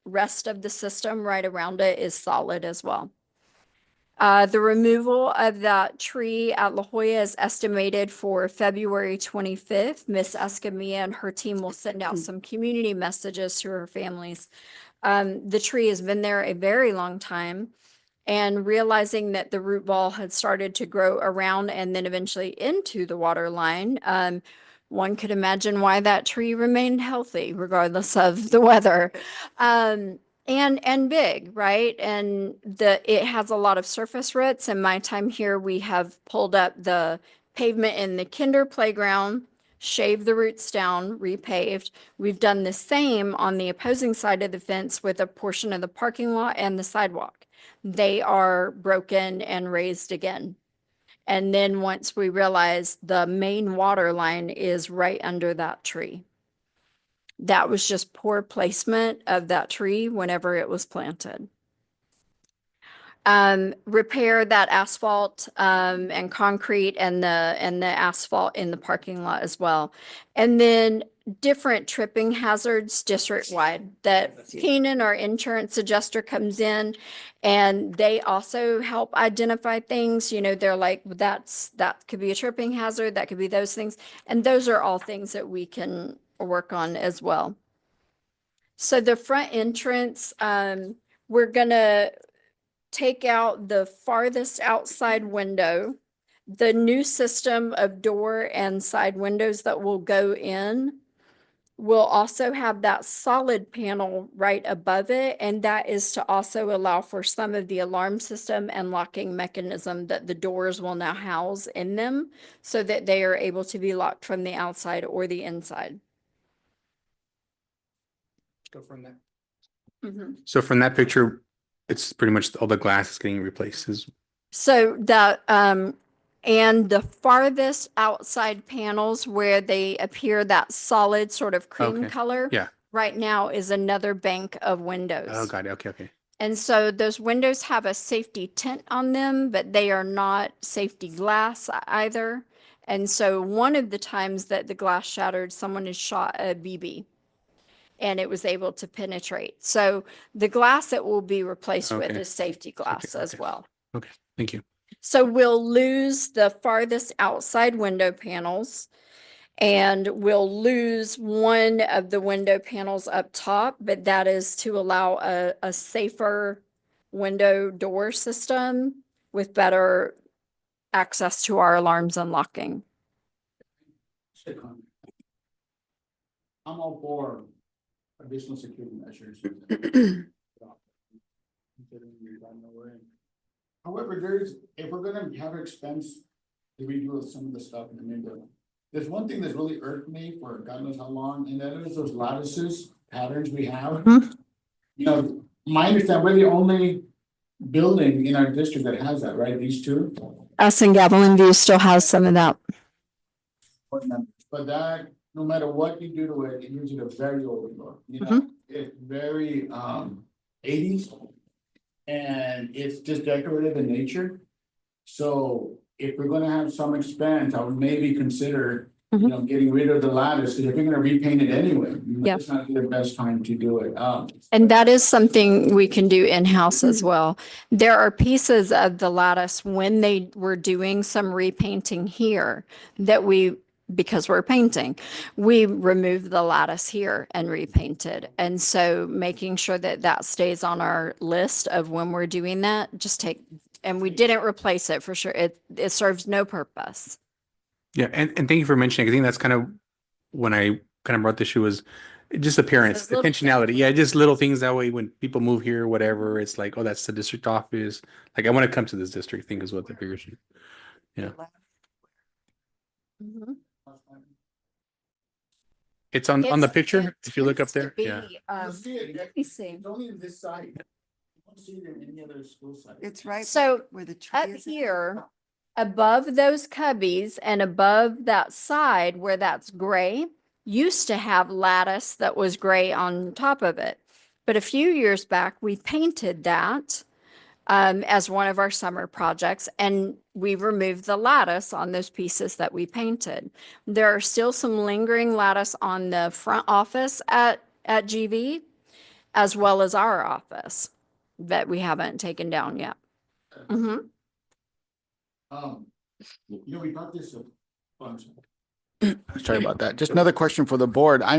rest of the system right around it is solid as well. The removal of that tree at La Jolla is estimated for February 25th. Miss Escamilla and her team will send out some community messages to her families. The tree has been there a very long time, and realizing that the root ball had started to grow around and then eventually into the water line, one could imagine why that tree remained healthy regardless of the weather. And big, right? And it has a lot of surface roots. In my time here, we have pulled up the pavement in the kinder playground, shaved the roots down, repaved. We've done the same on the opposing side of the fence with a portion of the parking lot and the sidewalk. They are broken and raised again. And then once we realize the main water line is right under that tree. That was just poor placement of that tree whenever it was planted. Repair that asphalt and concrete and the asphalt in the parking lot as well. And then different tripping hazards district-wide that Keenan, our insurance adjuster, comes in and they also help identify things. You know, they're like, that could be a tripping hazard, that could be those things. And those are all things that we can work on as well. So the front entrance, we're gonna take out the farthest outside window. The new system of door and side windows that will go in will also have that solid panel right above it. And that is to also allow for some of the alarm system and locking mechanism that the doors will now house in them so that they are able to be locked from the outside or the inside. So from that. Mm-hmm. So from that picture, it's pretty much all the glass is getting replaced. So that, and the farthest outside panels where they appear that solid sort of cream Okay. color. Yeah. Right now is another bank of windows. Oh, got it. Okay. Okay. And so those windows have a safety tint on them, but they are not safety glass either. And so one of the times that the glass shattered, someone had shot a BB and it was able to penetrate. So the glass that will be replaced with Okay. is safety glass as okay. well. Okay. Thank you. So we'll lose the farthest outside window panels and we'll lose one of the window panels up top, but that is to allow a safer window door system with better access to our alarms and locking. I'm all for additional security measures. However, if we're gonna have expense to redo some of the stuff in the main building, there's one thing that's really irked me for God knows how long, and that is those lattices patterns we have. You know, my understanding, we're the only building in our district that has that, right? These two. Us in Gavilan View still has some of that. But that, no matter what you do to it, it gives it a very old look, you know, it's very, 80s. And it's just decorative in nature. So if we're gonna have some expense, I would maybe consider, you know, getting rid of the lattice, because if you're gonna repaint it anyway, Yep. it's not the best time to do it. And that is something we can do in-house as well. There are pieces of the lattice when they were doing some repainting here that because we're painting, we removed the lattice here and repainted. And so making sure that that stays on our list of when we're doing that, and we didn't replace it for sure. It serves no purpose. Yeah. And thank you for mentioning. I think that's kind of when I kind of brought the issue was just appearance, Those little intentionality. Yeah. Just little things that way when people move here, or whatever, it's like, oh, that's the district office. Like I want to come to this district, I think is what the bigger issue. Yeah. It's on the picture. If you look up there. Yeah. You'll see it, Let me see. it's only in this side. You won't see it in any other school site. It's right So where the tree up is. here, above those cubbies and above that side where that's gray, used to have lattice that was gray on top of it. But a few years back, we painted that as one of our summer projects, and we removed the lattice on those pieces that we painted. There are still some lingering lattice on the front office at GV, as well as our office that we haven't taken down yet. Mhm. We got this. Sorry about that. Just another question for the board. I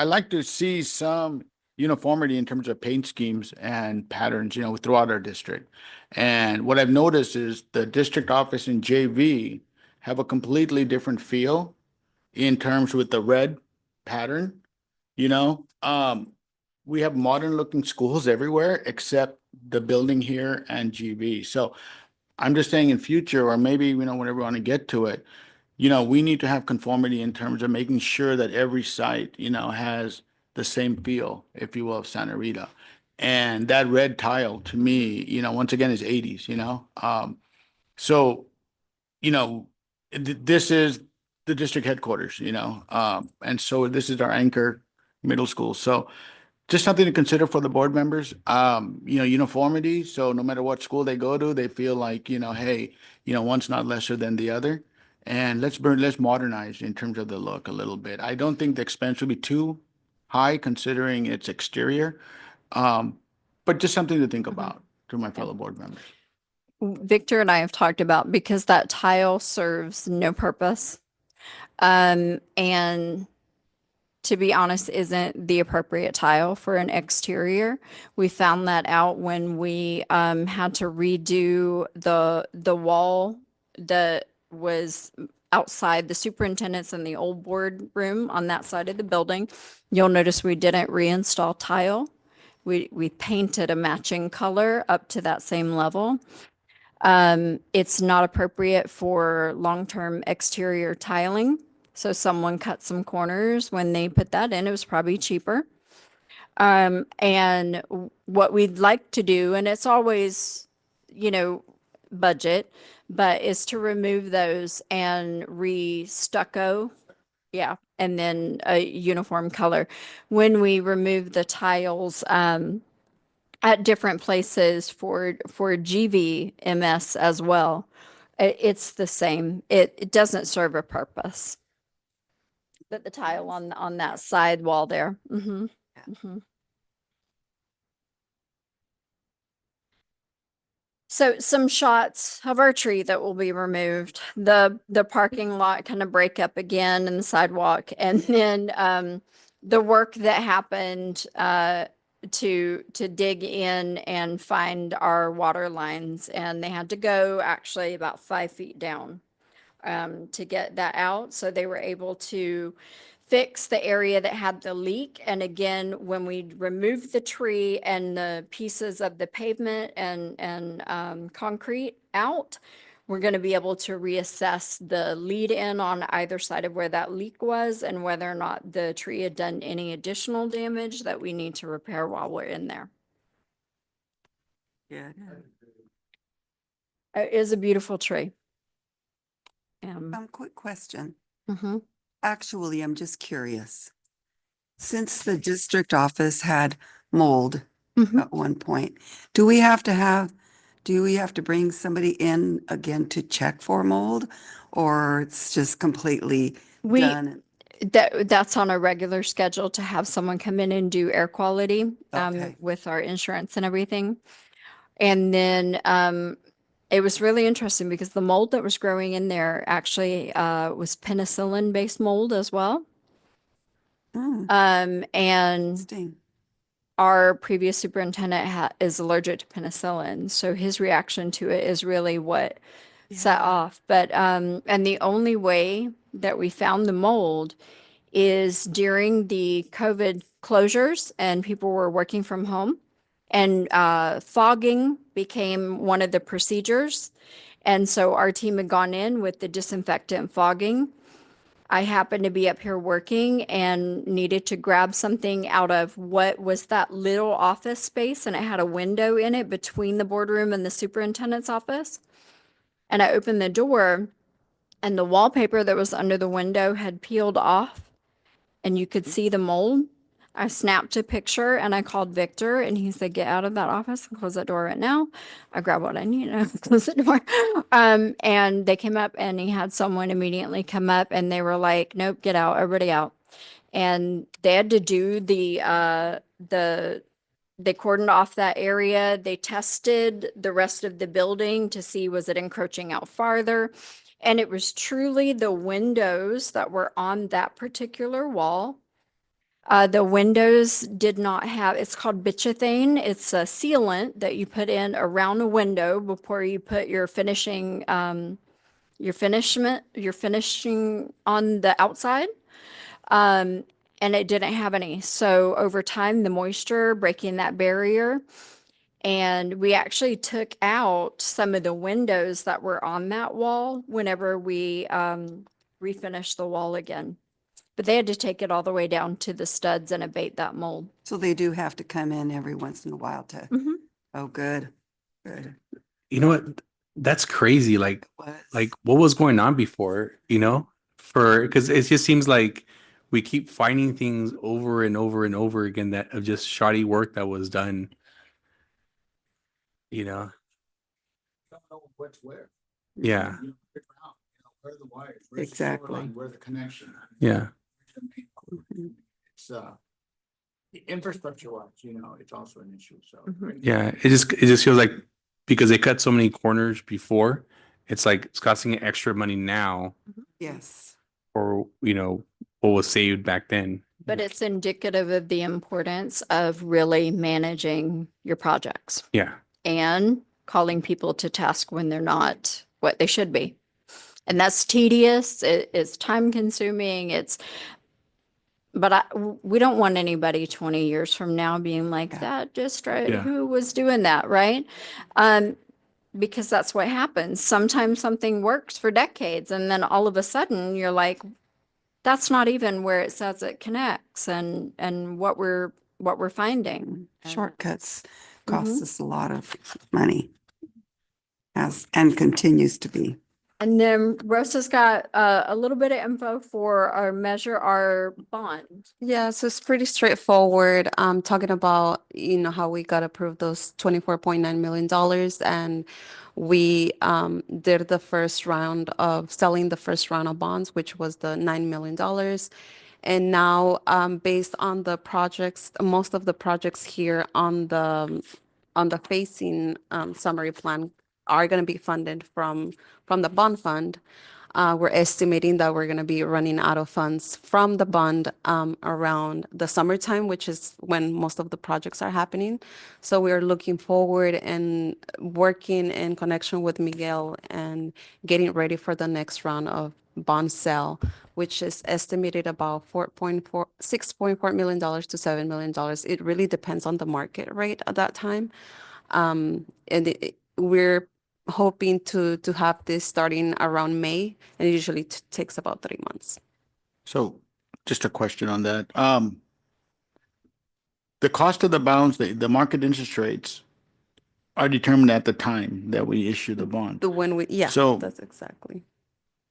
like to see some uniformity in terms of paint schemes and patterns, throughout our district. And what I've noticed is the district office and JV have a completely different feel in terms with the red pattern, you know? We have modern looking schools everywhere except the building here and GV. So I'm just saying in future, or maybe, whenever we want to get to it, we need to have conformity in terms of making sure that every site, has the same feel, if you will, of Santa Rita. And that red tile to me, once again is 80s, so, this is the district headquarters, and so this is our anchor middle school. So just something to consider for the board members, uniformity. So no matter what school they go to, they feel like, hey, one's not lesser than the other. And let's modernize in terms of the look a little bit. I don't think the expense would be too high considering its exterior. But just something to think about to my fellow board members. Victor and I have talked about because that tile serves no purpose. And to be honest, isn't the appropriate tile for an exterior. We found that out when we had to redo the wall that was outside the superintendent's and the old board room on that side of the building. You'll notice we didn't reinstall tile. We painted a matching color up to that same level. It's not appropriate for long-term exterior tiling. So someone cut some corners when they put that in. It was probably cheaper. And what we'd like to do, and it's always, budget, but is to remove those and re-stucco. Yeah, and then a uniform color. When we remove the tiles, at different places for GVMS as well. It's the same. It doesn't serve a purpose. But the tile on that side wall there. So some shots of our tree that will be removed. The parking lot kind of break up again and the sidewalk, and then the work that happened to dig in and find our water lines, and they had to go actually about 5 feet down to get that out. So they were able to fix the area that had the leak. And again, when we removed the tree and the pieces of the pavement and concrete out, we're going to be able to reassess the lead in on either side of where that leak was and whether or not the tree had done any additional damage that we need to repair while we're in there. Good. It is a beautiful tree. Quick question. Mhm. Actually, I'm just curious. Since the district office had mold Mhm. at one point, do we have to bring somebody in again to check for mold? Or it's just completely We, done? that's on a regular schedule to have someone come in and do air quality Okay. with our insurance and everything. And then it was really interesting because the mold that was growing in there actually was penicillin-based mold as well. And Interesting. our previous superintendent is allergic to penicillin, so his reaction to it is really what set Yeah. off. But and the only way that we found the mold is during the COVID closures and people were working from home, and fogging became one of the procedures. And so our team had gone in with the disinfectant fogging. I happened to be up here working and needed to grab something out of what was that little office space, and it had a window in it between the boardroom and the superintendent's office. And I opened the door, and the wallpaper that was under the window had peeled off, and you could see the mold. I snapped a picture and I called Victor, and he said, "Get out of that office and close that door right now." I grabbed what I need and close the door. And they came up, and he had someone immediately come up, and they were like, "Nope, get out, everybody out." And they had to do the they cordoned off that area. They tested the rest of the building to see was it encroaching out farther. And it was truly the windows that were on that particular wall. The windows did not have, it's called bituathane. It's a sealant that you put in around a window before you put your finishing, your finishing on the outside. And it didn't have any. So over time, the moisture breaking that barrier. And we actually took out some of the windows that were on that wall whenever we refinished the wall again. But they had to take it all the way down to the studs and abate that mold. So they do have to come in every once in a while to, Mhm. oh, good, good. You know what? That's crazy. Like Was- what was going on before, because it just seems like we keep finding things over and over and over again that of just shoddy work that was done, you know? Don't know what's where. Yeah. You know, figure out, where are the wires, where's the Exactly. sewer line, where's the connection? Yeah. Mhm. It's infrastructure wise, it's also an issue, so. Mhm. Yeah. It just feels like because they cut so many corners before, it's like it's costing extra money now Yes. for, what was saved back then. But it's indicative of the importance of really managing your projects Yeah. and calling people to task when they're not what they should be. And that's tedious, it's time consuming, but we don't want anybody 20 years from now being like Yeah. that, just right, Yeah. who was doing that, right? Because that's what happens. Sometimes something works for decades and then all of a sudden you're like, that's not even where it says it connects and what we're finding. Shortcuts cost Mhm. us a lot of money. And continues to be. And then Rosa's got a little bit of info for our measure our bond. Yeah, so it's pretty straightforward. Talking about, how we got approved those $24.9 million and we did the first round of selling the first round of bonds, which was the $9 million. And now, based on the projects, most of the projects here on the facing summary plan are going to be funded from the bond fund. We're estimating that we're going to be running out of funds from the bond around the summertime, which is when most of the projects are happening. So we are looking forward and working in connection with Miguel and getting ready for the next round of bond sale, which is estimated about $6.4 million to $7 million. It really depends on the market rate at that time. And we're hoping to have this starting around May, and it usually takes about 3 months. So just a question on that. The cost of the bonds, the market interest rates are determined at the time that we issue the bond. So So- that's exactly.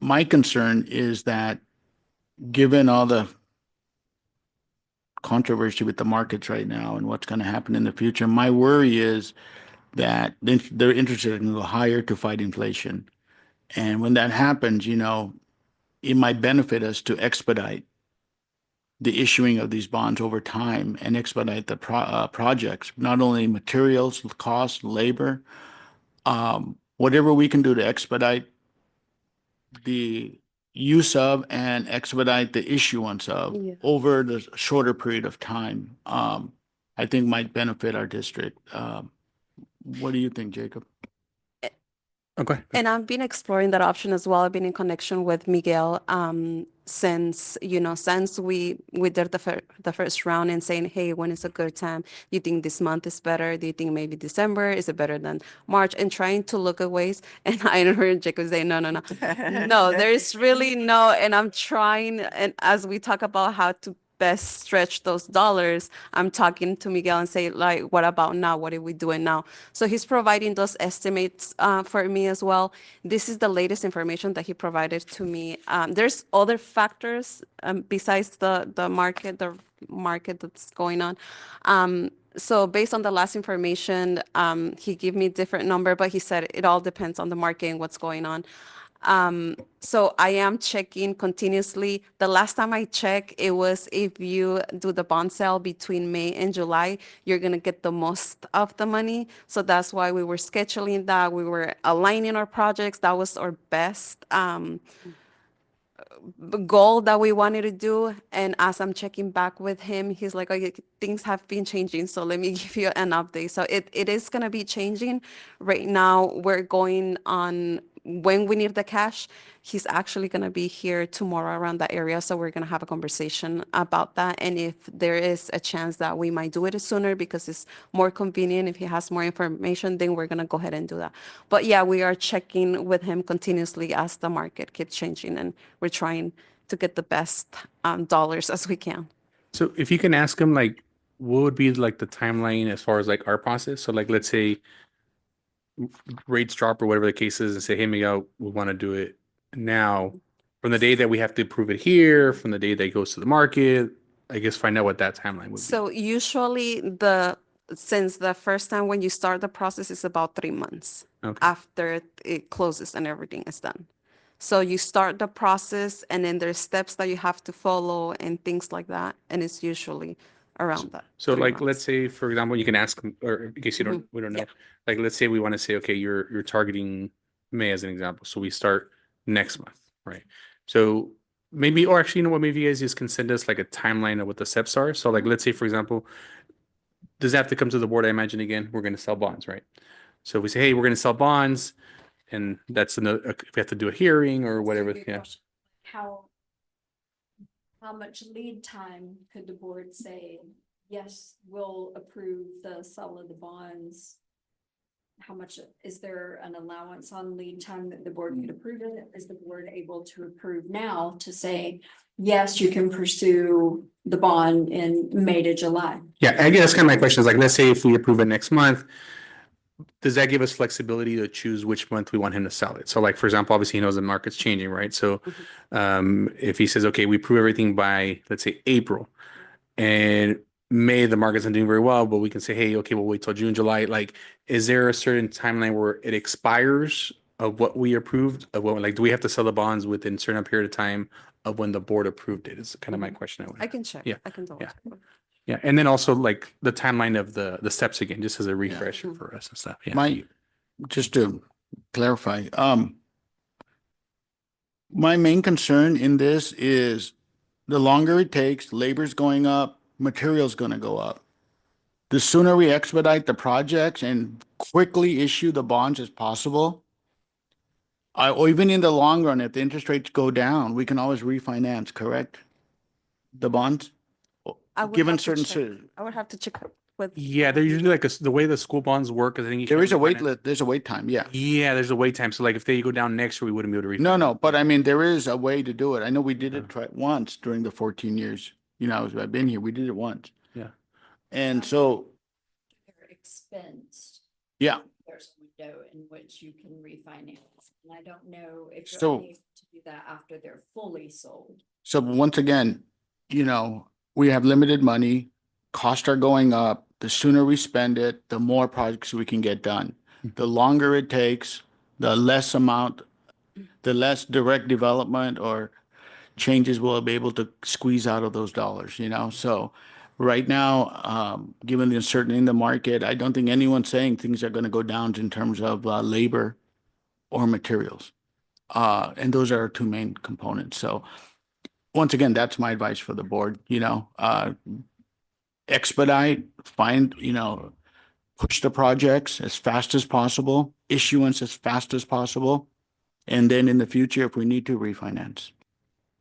My concern is that given all the controversy with the markets right now and what's going to happen in the future, my worry is that their interest rate can go higher to fight inflation. And when that happens, it might benefit us to expedite the issuing of these bonds over time and expedite the projects, not only materials, cost, labor, whatever we can do to expedite the use of and expedite the issuance of Yeah. over the shorter period of time, I think might benefit our district. What do you think, Jacob? Okay. And I've been exploring that option as well. I've been in connection with Miguel since we did the first round and saying, hey, when is a good time? Do you think this month is better? Do you think maybe December? Is it better than March? And trying to look at ways. And I heard Jacob say, no. No, there's really no. And I'm trying. And as we talk about how to best stretch those dollars, I'm talking to Miguel and say, like, what about now? What are we doing now? So he's providing those estimates for me as well. This is the latest information that he provided to me. There's other factors besides the market that's going on. So based on the last information, he gave me a different number, but he said it all depends on the market and what's going on. So I am checking continuously. The last time I checked, it was if you do the bond sale between May and July, you're gonna get the most of the money. So that's why we were scheduling that. We were aligning our projects. That was our best goal that we wanted to do. And as I'm checking back with him, he's like, okay, things have been changing. So let me give you an update. So it is going to be changing. Right now, we're going on when we need the cash. He's actually going to be here tomorrow around that area. So we're going to have a conversation about that. And if there is a chance that we might do it sooner because it's more convenient, if he has more information, then we're going to go ahead and do that. But yeah, we are checking with him continuously as the market keeps changing, and we're trying to get the best dollars as we can. So if you can ask him, like, what would be like the timeline as far as like our process? So like, let's say rates drop or whatever the case is and say, hey, Miguel, we want to do it now. From the day that we have to approve it here, from the day that it goes to the market, I guess find out what that timeline would be. So usually since the first time when you start the process is about 3 months Okay. after it closes and everything is done. So you start the process and then there's steps that you have to follow and things like that. And it's usually around that. So 3 like, months. let's say, for example, you can ask them, or in case you don't, we don't know, like, let's say we want to say, okay, you're targeting May as an example. So we start next month, right? So maybe, or actually, you know what, maybe you guys just can send us like a timeline of what the steps are. So like, let's say, for example, does that have to come to the board? I imagine again, we're going to sell bonds, right? So we say, hey, we're going to sell bonds, and that's another, if we have to do a hearing or whatever, yeah. How much lead time could the board say, yes, we'll approve the sale of the bonds? How much, is there an allowance on lead time that the board could approve it? Is the board able to approve now to say, yes, you can pursue the bond in May to July? Yeah, I guess that's kind of my question is like, let's say if we approve it next month, does that give us flexibility to choose which month we want him to sell it? So like, for example, obviously he knows the market's changing, right? So if he says, okay, we approve everything by, let's say, April, and May, the market's not doing very well, but we can say, hey, okay, we'll wait till June, July. Like, is there a certain timeline where it expires of what we approved? Of what, like, do we have to sell the bonds within a certain period of time of when the board approved it? Is kind of my question. I can check. Yeah. I can double check. Yeah, and then also like the timeline of the steps again, just as a refresher for us and stuff. Yeah. Just to clarify, my main concern in this is the longer it takes, labor's going up, material's gonna go up. The sooner we expedite the projects and quickly issue the bonds as possible, or even in the long run, if the interest rates go down, we can always refinance, correct? The bonds? I would Given have to certain, check. I would have to check with. Yeah, they're usually like the way the school bonds work. I think you there can't is a wait refinance. list, there's a wait time, yeah. Yeah, there's a wait time. So like if they go down next year, we wouldn't be able to refinance. No, but I mean, there is a way to do it. I know we did it once during the 14 years, I've been here, we did it once. Yeah. And so, They're expensed. yeah, There's a window in which you can refinance. And I don't know if you're So- able to do that after they're fully sold. so once again, we have limited money, costs are going up. The sooner we spend it, the more projects we can get done. The longer it takes, the less direct development or changes we'll be able to squeeze out of those dollars, So right now, given the uncertainty in the market, I don't think anyone's saying things are going to go down in terms of labor or materials. And those are our two main components. So once again, that's my advice for the board, expedite, push the projects as fast as possible, issuance as fast as possible. And then in the future, if we need to, refinance.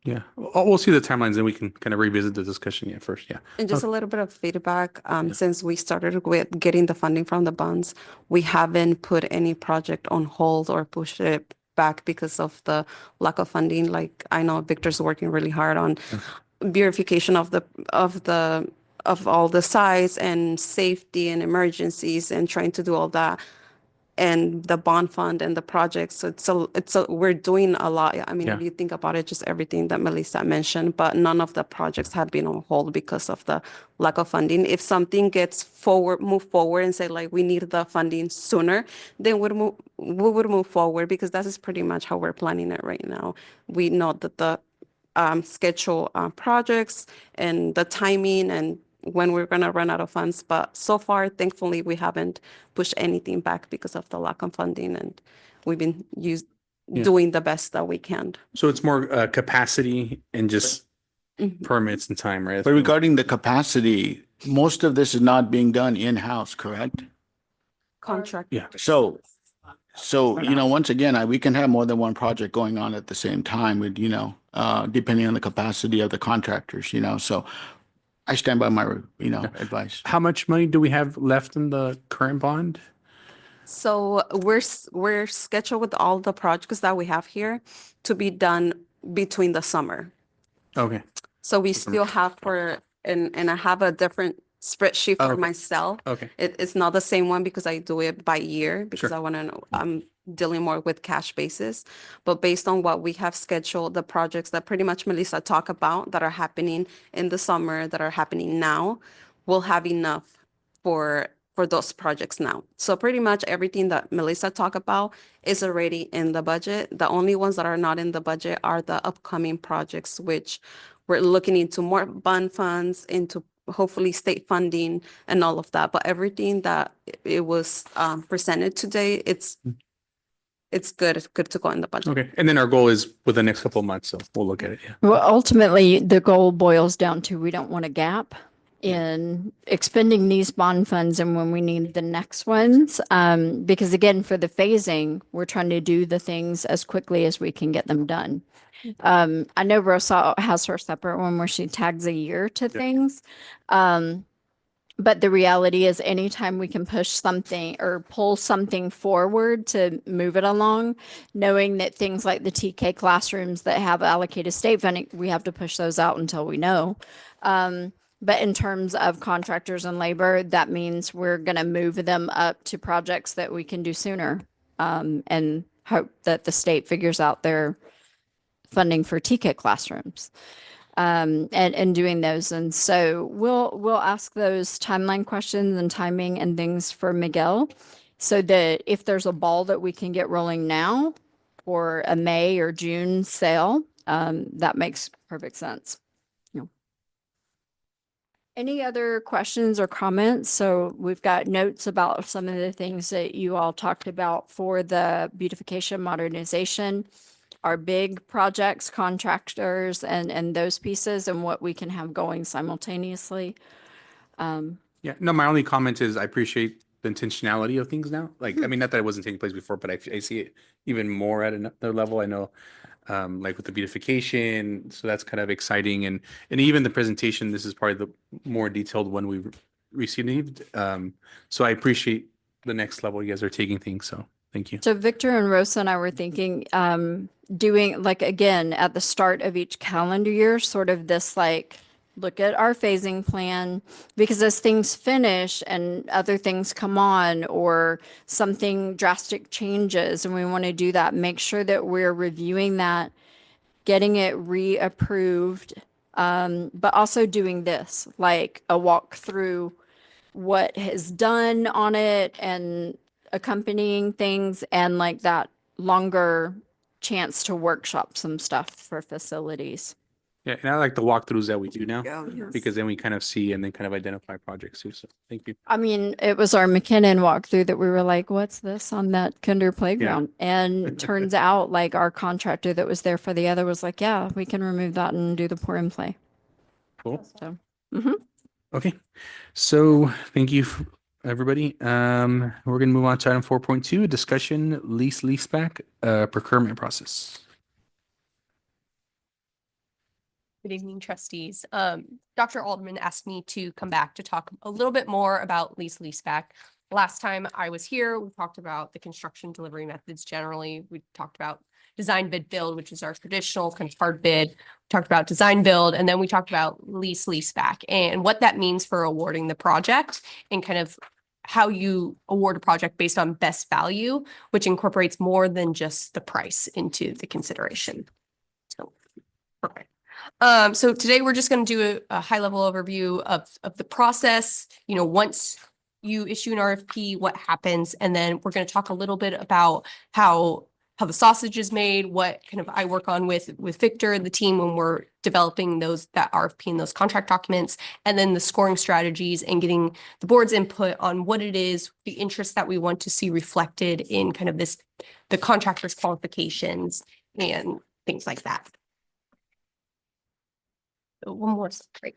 Yeah. We'll see the timelines and we can kind of revisit the discussion first. Yeah. And just a little bit of feedback, since we started with getting the funding from the bonds, we haven't put any project on hold or pushed it back because of the lack of funding. Like I know Victor's working really hard on verification of all the sites and safety and emergencies and trying to do all that. and the bond fund and the projects. So we're doing a lot. I mean, if Yeah. you think about it, just everything that Melissa mentioned, but none of the projects have been on hold because of the lack of funding. If something gets move forward and say like, we need the funding sooner, then we would move forward, because that is pretty much how we're planning it right now. We know that the schedule projects and the timing and when we're going to run out of funds. But so far, thankfully, we haven't pushed anything back because of the lack of funding, and we've been Yeah. doing the best that we can. So it's more capacity and just Mhm. permits and time, right? But regarding the capacity, most of this is not being done in-house, correct? Contract. Yeah. So, once again, we can have more than one project going on at the same time with, depending on the capacity of the contractors, so I stand by my, advice. How much money do we have left in the current bond? So we're scheduled with all the projects that we have here to be done between the summer. Okay. So we still have and I have a different spreadsheet for Okay. myself. Okay. It's not the same one because I do it by year, because Sure. I want to know, I'm dealing more with cash basis. But based on what we have scheduled, the projects that pretty much Melissa talked about that are happening in the summer, that are happening now, we'll have enough for those projects now. So pretty much everything that Melissa talked about is already in the budget. The only ones that are not in the budget are the upcoming projects, which we're looking into more bond funds, into hopefully state funding and all of that. But everything that it was presented today, it's good to go in the budget. Okay. And then our goal is within the next couple of months. So we'll look at it. Yeah. Well, ultimately, the goal boils down to we don't want a gap in expending these bond funds and when we need the next ones. Because again, for the phasing, we're trying to do the things as quickly as we can get them done. I know Rosa has her separate one where she tags a year to things. But the reality is anytime we can push something or pull something forward to move it along, knowing that things like the TK classrooms that have allocated state funding, we have to push those out until we know. But in terms of contractors and labor, that means we're going to move them up to projects that we can do sooner, and hope that the state figures out their funding for TK classrooms. And doing those. And so we'll ask those timeline questions and timing and things for Miguel, so that if there's a ball that we can get rolling now for a May or June sale, that makes perfect sense. Yeah. Any other questions or comments? So we've got notes about some of the things that you all talked about for the beautification modernization, our big projects, contractors, and those pieces, and what we can have going simultaneously. Yeah. No, my only comment is I appreciate the intentionality of things now. Like, I mean, not that it wasn't taking place before, but I see it even more at another level. I know, like with the beautification, so that's kind of exciting. And even the presentation, this is probably the more detailed one we received. So I appreciate the next level you guys are taking things. So thank you. So Victor and Rosa and I were thinking, doing like, again, at the start of each calendar year, sort of this like, look at our phasing plan, because as things finish and other things come on or something drastic changes and we want to do that, make sure that we're reviewing that, getting it reapproved, but also doing this, like a walk through what is done on it and accompanying things, and like that longer chance to workshop some stuff for facilities. Yeah. And I like the walkthroughs that we do now, Oh, yes. because then we kind of see and then kind of identify projects too. So thank you. I mean, it was our McKinnon walkthrough that we were like, what's this on that kinder playground? And turns out like our contractor that was there for the other was like, yeah, we can remove that and do the pour and play. Cool. So, Okay. So thank you, everybody. We're going to move on to item 4.2, discussion leaseback procurement process. Good evening, trustees. Dr. Alderman asked me to come back to talk a little bit more about leaseback. Last time I was here, we talked about the construction delivery methods generally. We talked about design bid build, which is our traditional kind of hard bid. We talked about design build, and then we talked about leaseback and what that means for awarding the project and kind of how you award a project based on best value, which incorporates more than just the price into the consideration. So, perfect. So today we're just going to do a high level overview of the process. You know, once you issue an RFP, what happens, and then we're going to talk a little bit about how the sausage is made, what kind of I work on with Victor and the team when we're developing that RFP and those contract documents, and then the scoring strategies and getting the board's input on what it is, the interest that we want to see reflected in kind of the contractor's qualifications and things like that. One more slide.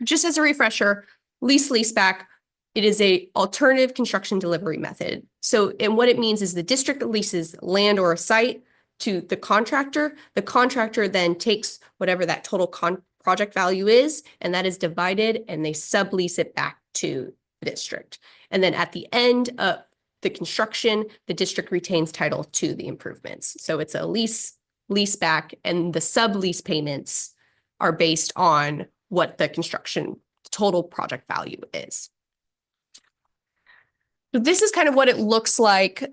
Just as a refresher, leaseback, it is a alternative construction delivery method. So, and what it means is the district leases land or a site to the contractor. The contractor then takes whatever that total project value is, and that is divided, and they sublease it back to the district. And then at the end of the construction, the district retains title to the improvements. So it's a leaseback, and the sublease payments are based on what the construction total project value is. So this is kind of what it looks like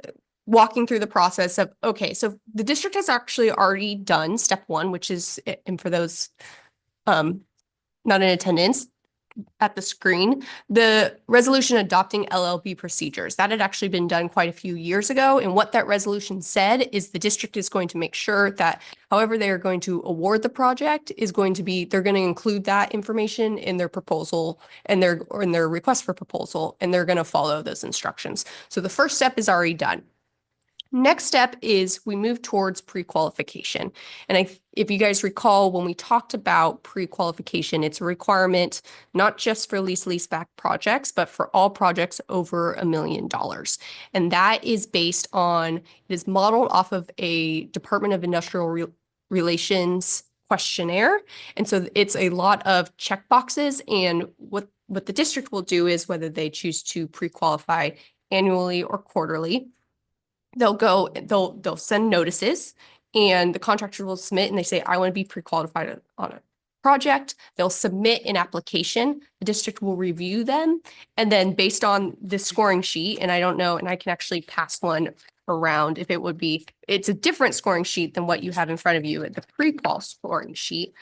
walking through the process of, okay, so the district has actually already done step one, which is, and for those not in attendance at the screen, the resolution adopting LLB procedures. That had actually been done quite a few years ago. And what that resolution said is the district is going to make sure that however they are going to award the project is going to be, they're going to include that information in their proposal and in their request for proposal, and they're going to follow those instructions. So the first step is already done. Next step is we move towards pre-qualification. And if you guys recall, when we talked about pre-qualification, it's a requirement not just for leaseback projects, but for all projects over $1 million. And that is based on, it is modeled off of a Department of Industrial Relations questionnaire. And so it's a lot of check boxes. And what the district will do is whether they choose to pre-qualify annually or quarterly, they'll send notices, and the contractor will submit, and they say, I want to be pre-qualified on a project. They'll submit an application. The district will review them. And then based on the scoring sheet, and I don't know, and I can actually pass one around if it would be, it's a different scoring sheet than what you have in front of you at the pre-qual scoring sheet.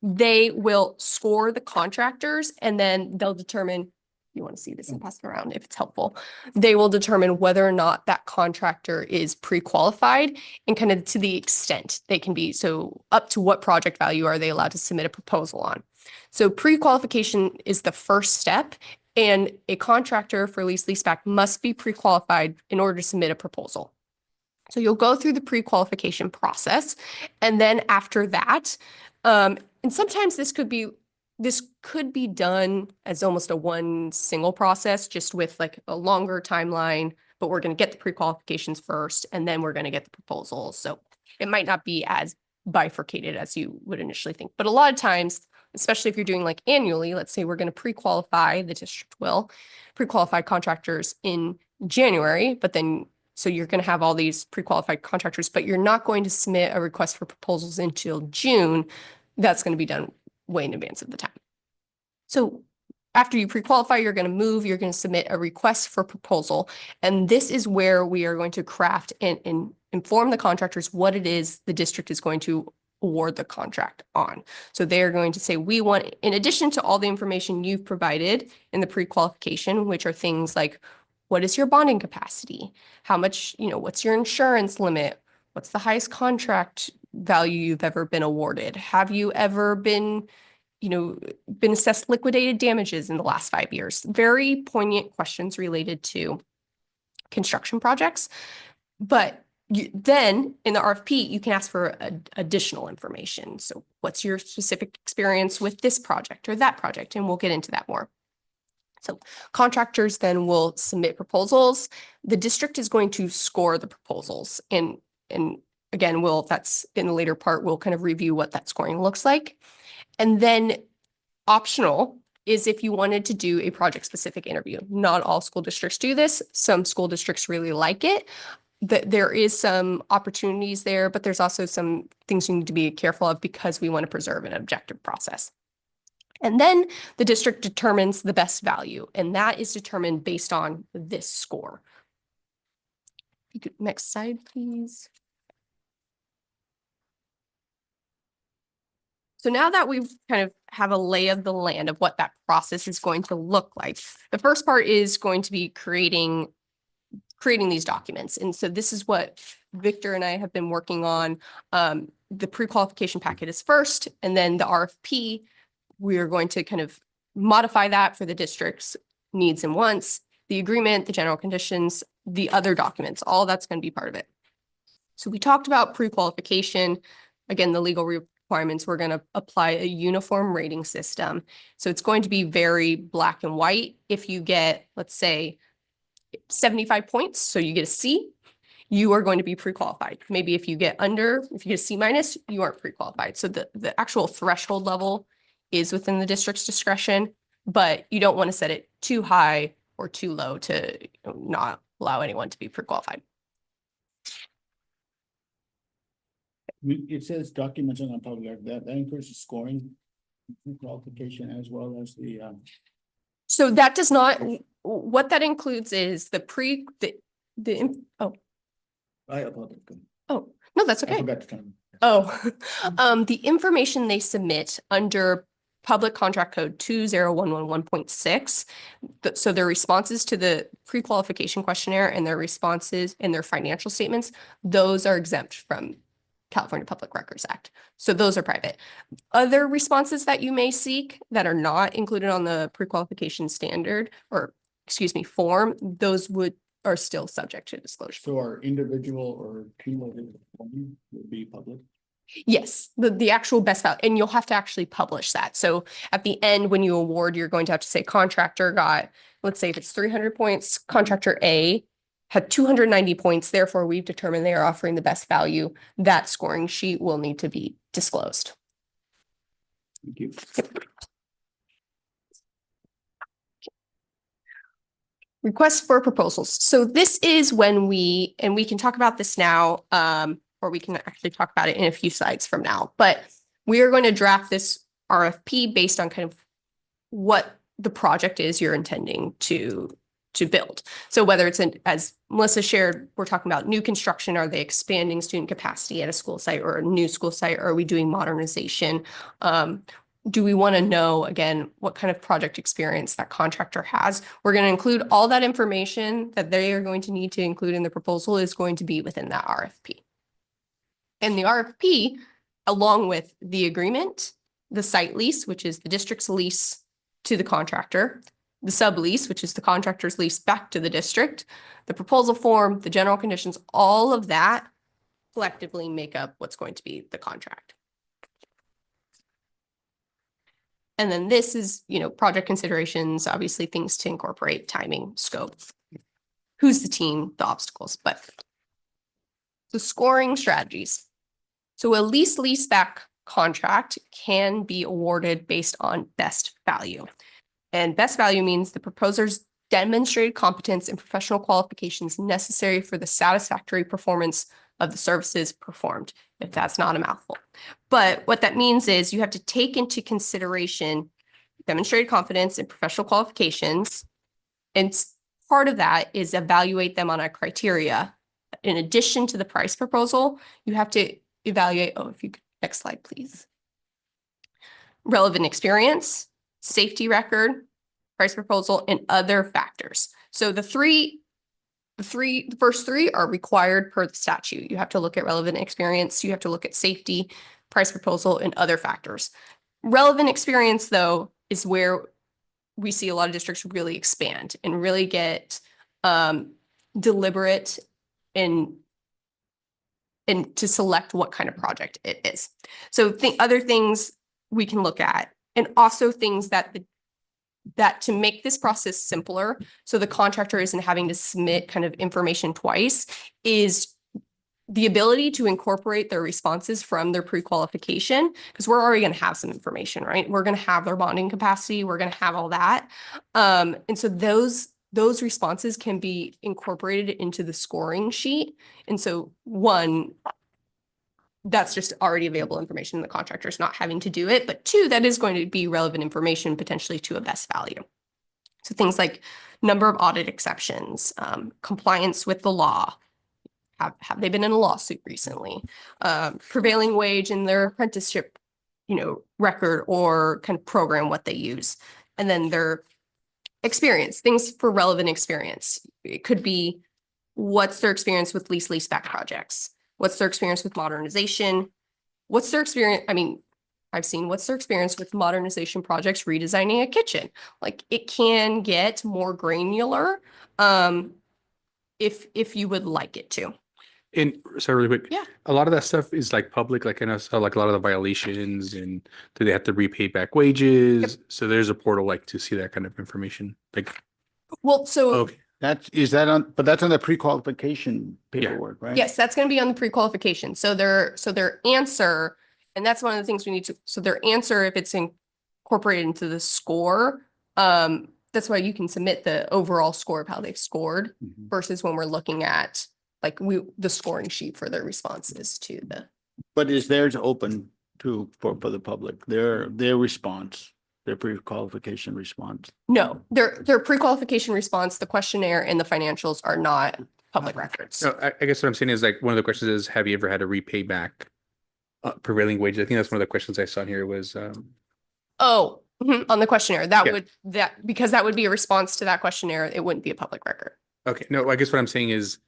They will score the contractors, and then they'll determine, you want to see this and pass it around if it's helpful. They will determine whether or not that contractor is pre-qualified and kind of to the extent they can be. So up to what project value are they allowed to submit a proposal on? So pre-qualification is the first step, and a contractor for leaseback must be pre-qualified in order to submit a proposal. So you'll go through the pre-qualification process, and then after that, and sometimes this could be done as almost a one single process, just with like a longer timeline, but we're going to get the pre-qualifications first, and then we're going to get the proposals. So it might not be as bifurcated as you would initially think. But a lot of times, especially if you're doing like annually, let's say we're going to pre-qualify, the district will pre-qualify contractors in January, but then so you're going to have all these pre-qualified contractors, but you're not going to submit a request for proposals until June. That's going to be done way in advance of the time. So after you pre-qualify, you're going to submit a request for proposal. And this is where we are going to craft and inform the contractors what it is the district is going to award the contract on. So they are going to say, we want, in addition to all the information you've provided in the pre-qualification, which are things like, what is your bonding capacity? How much, what's your insurance limit? What's the highest contract value you've ever been awarded? Have you ever been assessed liquidated damages in the last 5 years? Very poignant questions related to construction projects. But then in the RFP, you can ask for additional information. So what's your specific experience with this project or that project? And we'll get into that more. So contractors then will submit proposals. The district is going to score the proposals. And again, that's in the later part, we'll kind of review what that scoring looks like. And then optional is if you wanted to do a project-specific interview. Not all school districts do this. Some school districts really like it. There is some opportunities there, but there's also some things you need to be careful of because we want to preserve an objective process. And then the district determines the best value, and that is determined based on this score. You could, next slide, please. So now that we've kind of have a lay of the land of what that process is going to look like, the first part is going to be creating these documents. And so this is what Victor and I have been working on. The pre-qualification packet is first, and then the RFP, we are going to kind of modify that for the district's needs and wants, the agreement, the general conditions, the other documents, all that's going to be part of it. So we talked about pre-qualification. Again, the legal requirements, we're going to apply a uniform rating system. So it's going to be very black and white. If you get, let's say, 75 points, so you get a C, you are going to be pre-qualified. Maybe if you get a C minus, you aren't pre-qualified. So the actual threshold level is within the district's discretion, but you don't want to set it too high or too low to not allow anyone to be pre-qualified. It says documents on public record, that includes the scoring qualification as well as the So that does not, what that includes is I apologize. oh, no, that's I okay. forgot to turn. Oh, the information they submit under Public Contract Code 20111.6. So their responses to the pre-qualification questionnaire and their responses and their financial statements, those are exempt from California Public Records Act. So those are private. Other responses that you may seek that are not included on the pre-qualification standard, or excuse me, form, those are still subject to disclosure. So our individual or team would be public. Yes, the actual best value, and you'll have to actually publish that. So at the end, when you award, you're going to have to say contractor got, let's say if it's 300 points, contractor A had 290 points. Therefore, we've determined they are offering the best value. That scoring sheet will need to be disclosed. Thank you. Requests for proposals. So this is when we can talk about this now, or we can actually talk about it in a few slides from now, but we are going to draft this RFP based on kind of what the project is you're intending to build. So whether it's as Melissa shared, we're talking about new construction, are they expanding student capacity at a school site or a new school site, or are we doing modernization? Do we want to know, again, what kind of project experience that contractor has? We're going to include all that information that they are going to need to include in the proposal is going to be within that RFP. And the RFP, along with the agreement, the site lease, which is the district's lease to the contractor, the sublease, which is the contractor's lease back to the district, the proposal form, the general conditions, all of that collectively make up what's going to be the contract. And then this is, project considerations, obviously things to incorporate, timing, scope, who's the team, the obstacles, but the scoring strategies. So a lease-back contract can be awarded based on best value. And best value means the proposer's demonstrated competence and professional qualifications necessary for the satisfactory performance of the services performed, if that's not a mouthful. But what that means is you have to take into consideration demonstrated competence and professional qualifications. And part of that is evaluate them on a criteria. In addition to the price proposal, you have to evaluate, if you could, next slide, please. Relevant experience, safety record, price proposal, and other factors. So the first three are required per the statute. You have to look at relevant experience, you have to look at safety, price proposal, and other factors. Relevant experience, though, is where we see a lot of districts really expand and really get deliberate and to select what kind of project it is. So other things we can look at, and also things that to make this process simpler, so the contractor isn't having to submit kind of information twice, is the ability to incorporate their responses from their pre-qualification, because we're already going to have some information, right? We're going to have their bonding capacity. We're going to have all that. And so those responses can be incorporated into the scoring sheet. And so one, that's just already available information. The contractor's not having to do it. But two, that is going to be relevant information potentially to a best value. So things like number of audit exceptions, compliance with the law. Have they been in a lawsuit recently? Prevailing wage in their apprenticeship, record or kind of program, what they use. And then their experience, things for relevant experience. It could be what's their experience with lease-back projects? What's their experience with modernization? What's their experience? I mean, I've seen what's their experience with modernization projects, redesigning a kitchen. Like it can get more granular if you would like it to. And so really quick, Yeah. a lot of that stuff is like public, like I know, so like a lot of the violations and do they have to repay back wages? So there's a portal like to see that kind of information. Like, Well, so okay, But that's on the pre-qualification paperwork, right? yes, that's going to be on the pre-qualification. So their answer, and that's one of the things we need to, so their answer, if it's incorporated into the score, that's why you can submit the overall score of how they've scored Mhm. versus when we're looking at like the scoring sheet for their responses to the. But is theirs open for the public, their response, their pre-qualification response? No, their pre-qualification response, the questionnaire and the financials are not public records. so I guess what I'm saying is like one of the questions is, have you ever had to repay back prevailing wages? I think that's one of the questions I saw here was, Oh, on the questionnaire, Yeah. because that would be a response to that questionnaire, it wouldn't be a public record. okay, no, I guess what I'm saying is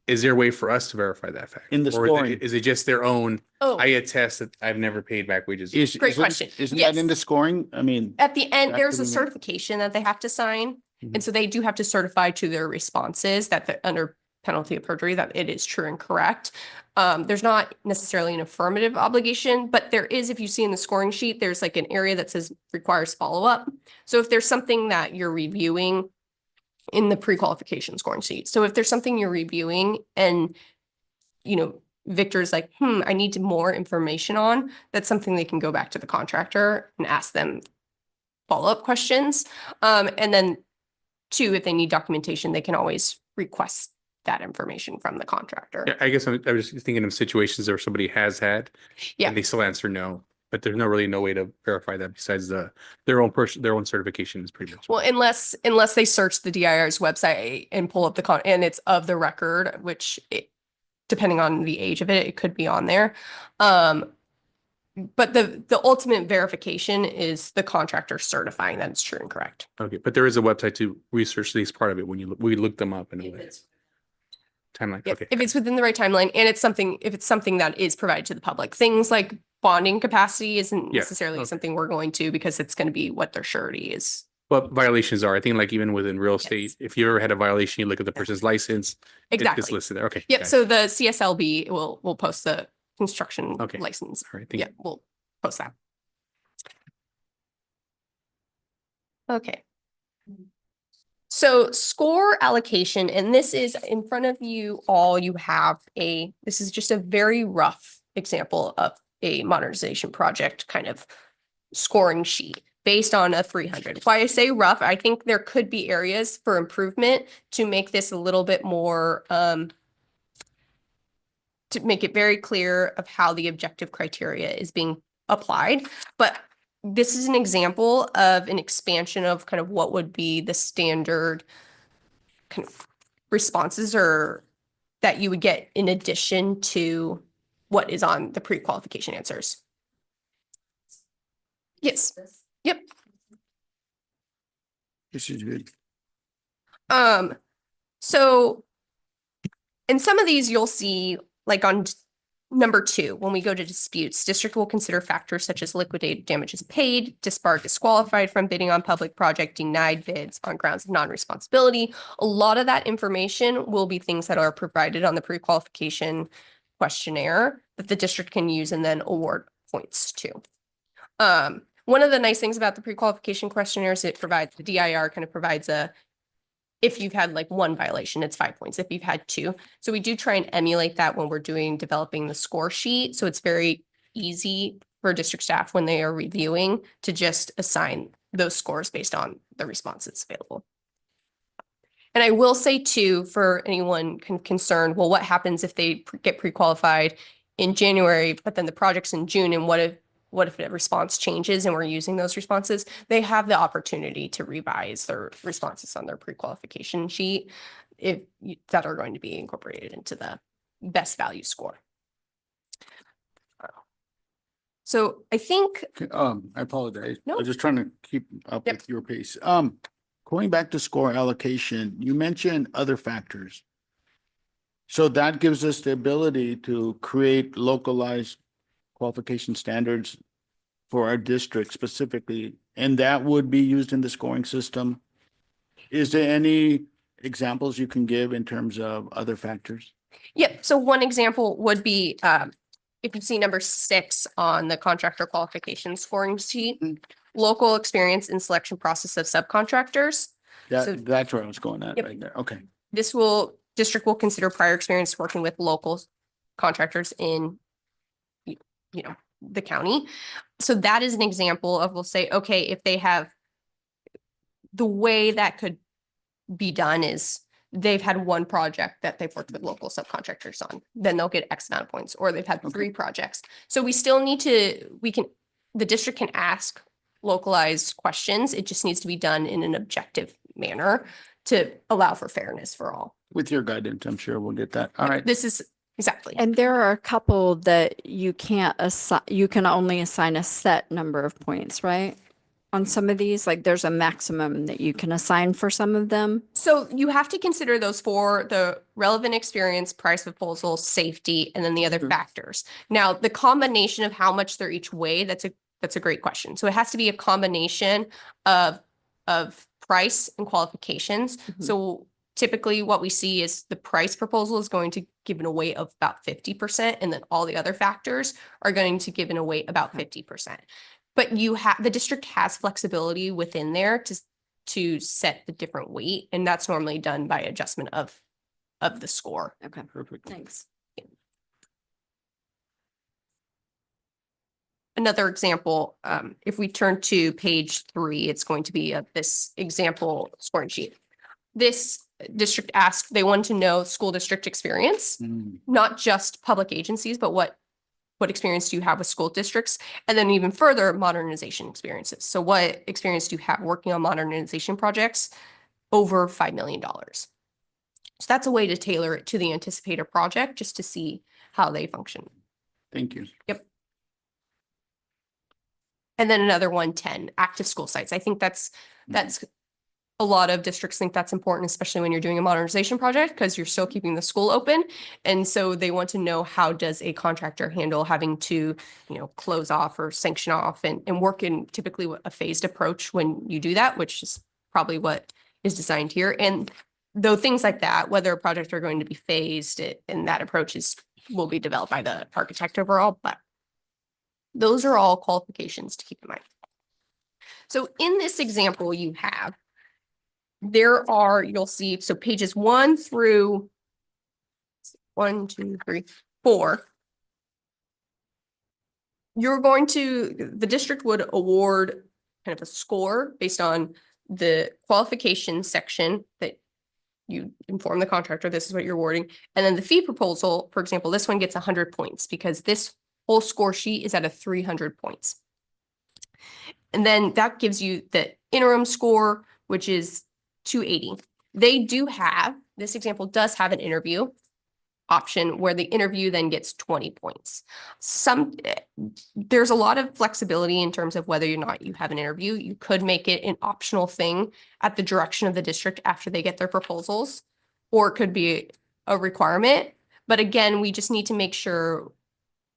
there a way for us to verify that fact? In the Or scoring. is it just their own, Oh, I attest that I've never paid back wages? Great question. Isn't that in Yes. the scoring? I mean, at the end, Back there's to a the- certification that they have to sign. Mhm. And so they do have to certify to their responses that under penalty of perjury, that it is true and correct. There's not necessarily an affirmative obligation, but there is, if you see in the scoring sheet, there's like an area that says requires follow-up. So if there's something that you're reviewing in the pre-qualification scoring sheet, so if there's something you're reviewing and, Victor's like, I need more information on, that's something they can go back to the contractor and ask them follow-up questions. And then two, if they need documentation, they can always request that information from the contractor. Yeah, I guess I was just thinking of situations where somebody has had, Yeah. and they still answer no, but there's no way to verify that besides their own certification is pretty much. Well, unless they search the DIR's website and pull up and it's of the record, which depending on the age of it, it could be on there. But the ultimate verification is the contractor certifying that it's true and correct. Okay, but there is a website to research at least part of it when we look them up in a way. Timeline, Yeah, okay. if it's within the right timeline and if it's something that is provided to the public, things like bonding capacity isn't Yeah, necessarily okay. something we're going to, because it's going to be what their surety is. But violations are, I think like even within real estate, if you ever had a violation, you look at the person's license. It's Exactly. listed there, okay. Yep. got it. So the CSLB will post the construction Okay. license. All right, thank Yeah, you. we'll post that. Okay. So score allocation, and this is in front of you all, you have this is just a very rough example of a modernization project kind of scoring sheet based on a 300. Why I say rough, I think there could be areas for improvement to make this a little bit more, to make it very clear of how the objective criteria is being applied. But this is an example of an expansion of kind of what would be the standard kind of responses or that you would get in addition to what is on the pre-qualification answers. Yes. Yep. this is good. So in some of these, you'll see like on number 2, when we go to disputes, district will consider factors such as liquidated damages paid, disbarred, disqualified from bidding on public project, denied bids on grounds of non-responsibility. A lot of that information will be things that are provided on the pre-qualification questionnaire that the district can use and then award points to. One of the nice things about the pre-qualification questionnaire is it provides, the DIR kind of provides if you've had like 1 violation, it's 5 points. If you've had 2. So we do try and emulate that when we're developing the score sheet. So it's very easy for district staff when they are reviewing to just assign those scores based on the responses available. And I will say too, for anyone concerned, well, what happens if they get pre-qualified in January, but then the project's in June, and what if the response changes and we're using those responses? They have the opportunity to revise their responses on their pre-qualification sheet that are going to be incorporated into the best value score. So I think, I apologize. I No. was just trying to keep up Yep. with your pace. Going back to score allocation, you mentioned other factors. So that gives us the ability to create localized qualification standards for our district specifically, and that would be used in the scoring system. Is there any examples you can give in terms of other factors? yep, so one example would be, if you see number 6 on the contractor qualification scoring sheet, local experience in selection process of subcontractors. So- That's where I was going at Yep. right there. Okay. District will consider prior experience working with local contractors in, the county. So that is an example of, we'll say, okay, if they have, the way that could be done is they've had one project that they've worked with local subcontractors on, then they'll get X amount of points, or they've had 3 projects. So we still need to, the district can ask localized questions. It just needs to be done in an objective manner to allow for fairness for all. With your guidance, I'm sure we'll get that. All right. This is exactly. And there are a couple that you can't assign, you can only assign a set number of points, right? On some of these, like there's a maximum that you can assign for some of them. So you have to consider those for the relevant experience, price proposal, safety, and then the other factors. Now, the combination of how much they're each way, that's a great question. So it has to be a combination of price and qualifications. So typically what we see is the price proposal is going to give an a weight of about 50%, and then all the other factors are going to give an a weight about 50%. But the district has flexibility within there to set the different weight, and that's normally done by adjustment of the score. Okay, Perfect. thanks. Another example, if we turn to page 3, it's going to be this example scoring sheet. This district asked, they wanted to know school district experience, not just public agencies, but what experience do you have with school districts? And then even further, modernization experiences. So what experience do you have working on modernization projects over $5 million? So that's a way to tailor it to the anticipated project, just to see how they function. Thank you. Yep. And then another 110, active school sites. I think that's a lot of districts think that's important, especially when you're doing a modernization project, because you're still keeping the school open. And so they want to know, how does a contractor handle having to, close off or sanction off and work in typically a phased approach when you do that, which is probably what is designed here. And though things like that, whether a project are going to be phased, and that approach will be developed by the architect overall, but those are all qualifications to keep in mind. So in this example you'll see, so pages 1 through 1, 2, 3, 4. The district would award kind of a score based on the qualification section that you inform the contractor, this is what you're awarding. And then the fee proposal, for example, this one gets 100 points because this whole score sheet is at a 300 points. And then that gives you the interim score, which is 280. This example does have an interview option where the interview then gets 20 points. There's a lot of flexibility in terms of whether or not you have an interview. You could make it an optional thing at the direction of the district after they get their proposals, or it could be a requirement. But again, we just need to make sure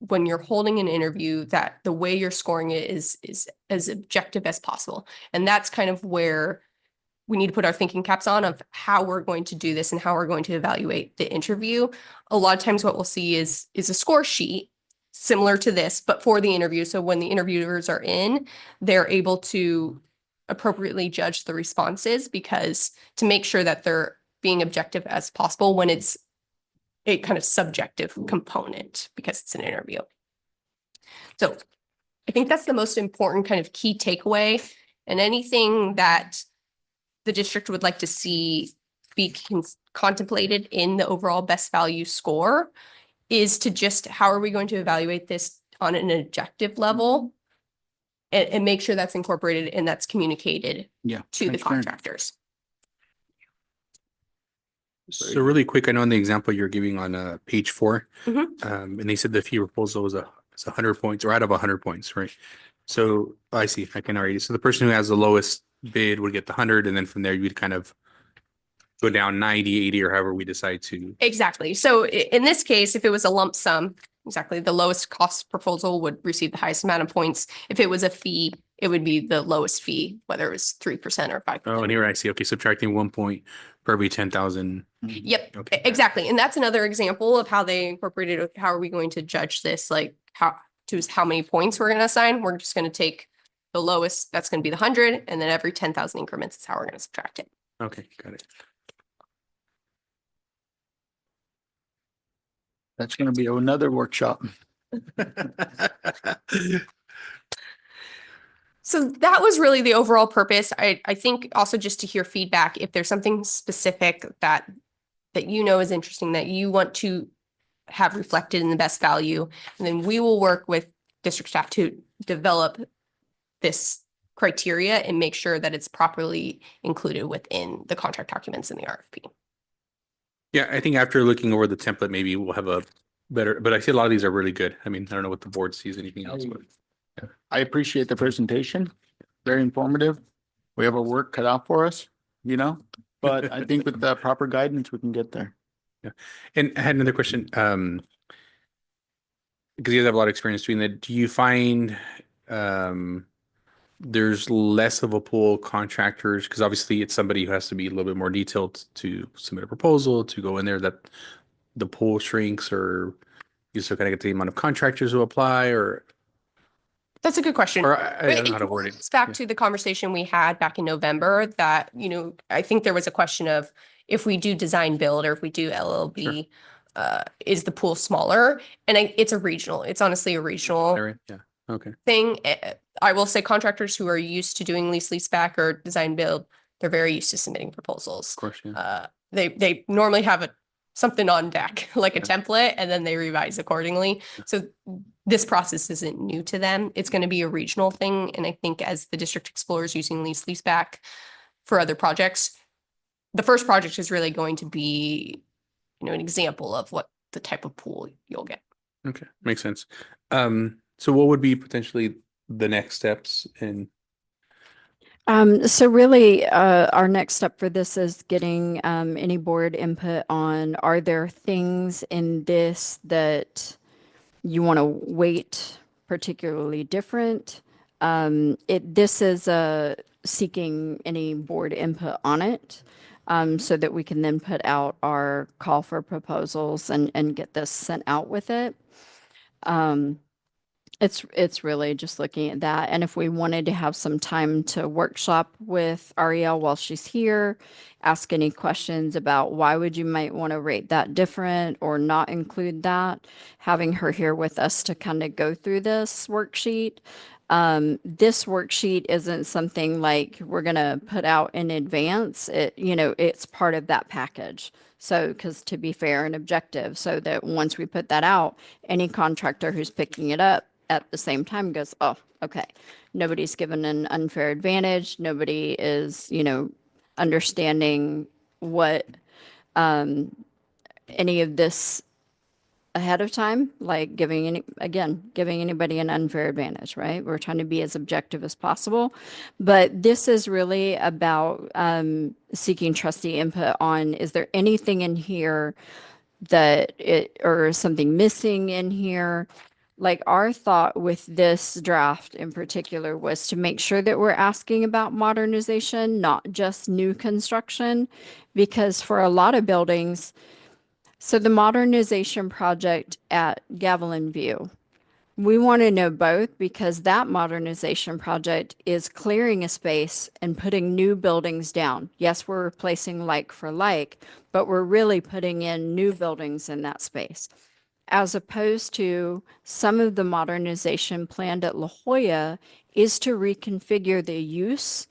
when you're holding an interview that the way you're scoring it is as objective as possible. And that's kind of where we need to put our thinking caps on of how we're going to do this and how we're going to evaluate the interview. A lot of times what we'll see is a score sheet similar to this, but for the interview. So when the interviewers are in, they're able to appropriately judge the responses, because to make sure that they're being objective as possible when it's a kind of subjective component, because it's an interview. So I think that's the most important kind of key takeaway, and anything that the district would like to see be contemplated in the overall best value score is to just, how are we going to evaluate this on an objective level? And make sure that's incorporated and that's communicated Yeah. to the transparent. contractors. So really quick, I know in the example you're giving on page 4, Mhm. and they said the fee proposal was it's 100 points or out of 100 points, right? So I see, I can already. So the person who has the lowest bid would get the 100, and then from there you'd kind of go down 90, 80, or however we decide to. Exactly. So in this case, if it was a lump sum, exactly, the lowest cost proposal would receive the highest amount of points. If it was a fee, it would be the lowest fee, whether it was 3% or 5%. Oh, and here I see. Okay, subtracting 1 point per every 10,000. Yep, Okay. exactly. And that's another example of how they incorporated, how are we going to judge this? Like how many points we're going to assign? We're just going to take the lowest, that's going to be the 100, and then every 10,000 increments is how we're going to subtract it. Okay, got it. That's gonna be another workshop. So that was really the overall purpose. I think also just to hear feedback, if there's something specific that you know is interesting, that you want to have reflected in the best value, and then we will work with district staff to develop this criteria and make sure that it's properly included within the contract documents in the RFP. Yeah, I think after looking over the template, maybe we'll have a better, but I see a lot of these are really good. I mean, I don't know what the board sees, anything else, but I appreciate the presentation. Very informative. We have our work cut out for us, you know, but I think with the proper guidance, we can get there. And I had another question, because you guys have a lot of experience doing that. Do you find there's less of a pool of contractors? Because obviously it's somebody who has to be a little bit more detailed to submit a proposal, to go in there, that the pool shrinks, or you still kind of get the amount of contractors who apply, or That's a good question. I don't know how to word it. It's back Yeah. to the conversation we had back in November that, I think there was a question of if we do design build or if we do LLB, is the pool smaller? And it's honestly a regional Area? Yeah, okay. thing. I will say contractors who are used to doing lease back or design build, they're very used to submitting proposals. Of course, yeah. They normally have something on deck, like a template, and then they revise accordingly. So this process isn't new to them. It's going to be a regional thing. And I think as the district explores using lease back for other projects, the first project is really going to be, an example of what the type of pool you'll get. Okay, makes sense. So what would be potentially the next steps in? So really, our next step for this is getting any board input on, are there things in this that you want to weight particularly different? This is seeking any board input on it, so that we can then put out our call for proposals and get this sent out with it. It's really just looking at that. And if we wanted to have some time to workshop with Ariel while she's here, ask any questions about why would you might want to rate that different or not include that, having her here with us to kind of go through this worksheet. This worksheet isn't something like we're going to put out in advance. It's part of that package. So, because to be fair and objective, so that once we put that out, any contractor who's picking it up at the same time goes, oh, okay, nobody's given an unfair advantage. Nobody is, understanding what any of this ahead of time, like giving anybody an unfair advantage, right? We're trying to be as objective as possible. But this is really about seeking trustee input on, is there anything in here or something missing in here? Like our thought with this draft in particular was to make sure that we're asking about modernization, not just new construction, because for a lot of buildings, so the modernization project at Gavilan View, we want to know both, because that modernization project is clearing a space and putting new buildings down. Yes, we're replacing like for like, but we're really putting in new buildings in that space. As opposed to some of the modernization planned at La Jolla is to reconfigure the use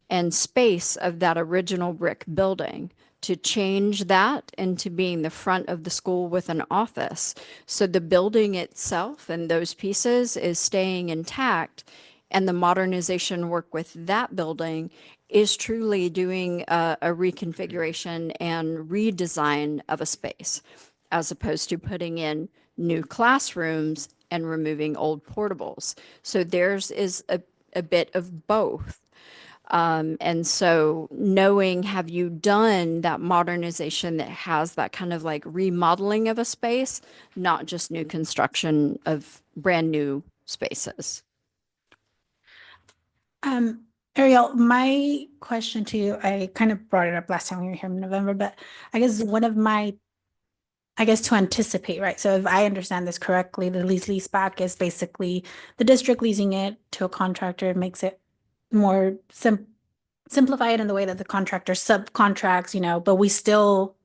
and space of that original brick building to change that into being the front of the school with an office. So the building itself and those pieces is staying intact, and the modernization work with that building is truly doing a reconfiguration and redesign of a space, as opposed to putting in new classrooms and removing old portables. So theirs is a bit of both. And so knowing, have you done that modernization that has that kind of like remodeling of a space, not just new construction of brand new spaces? Ariel, my question to you, I kind of brought it up last time we were here in November, but I guess to anticipate, right? So if I understand this correctly, the lease back is basically the district leasing it to a contractor. It makes it more simplified in the way that the contractor subcontracts, but we still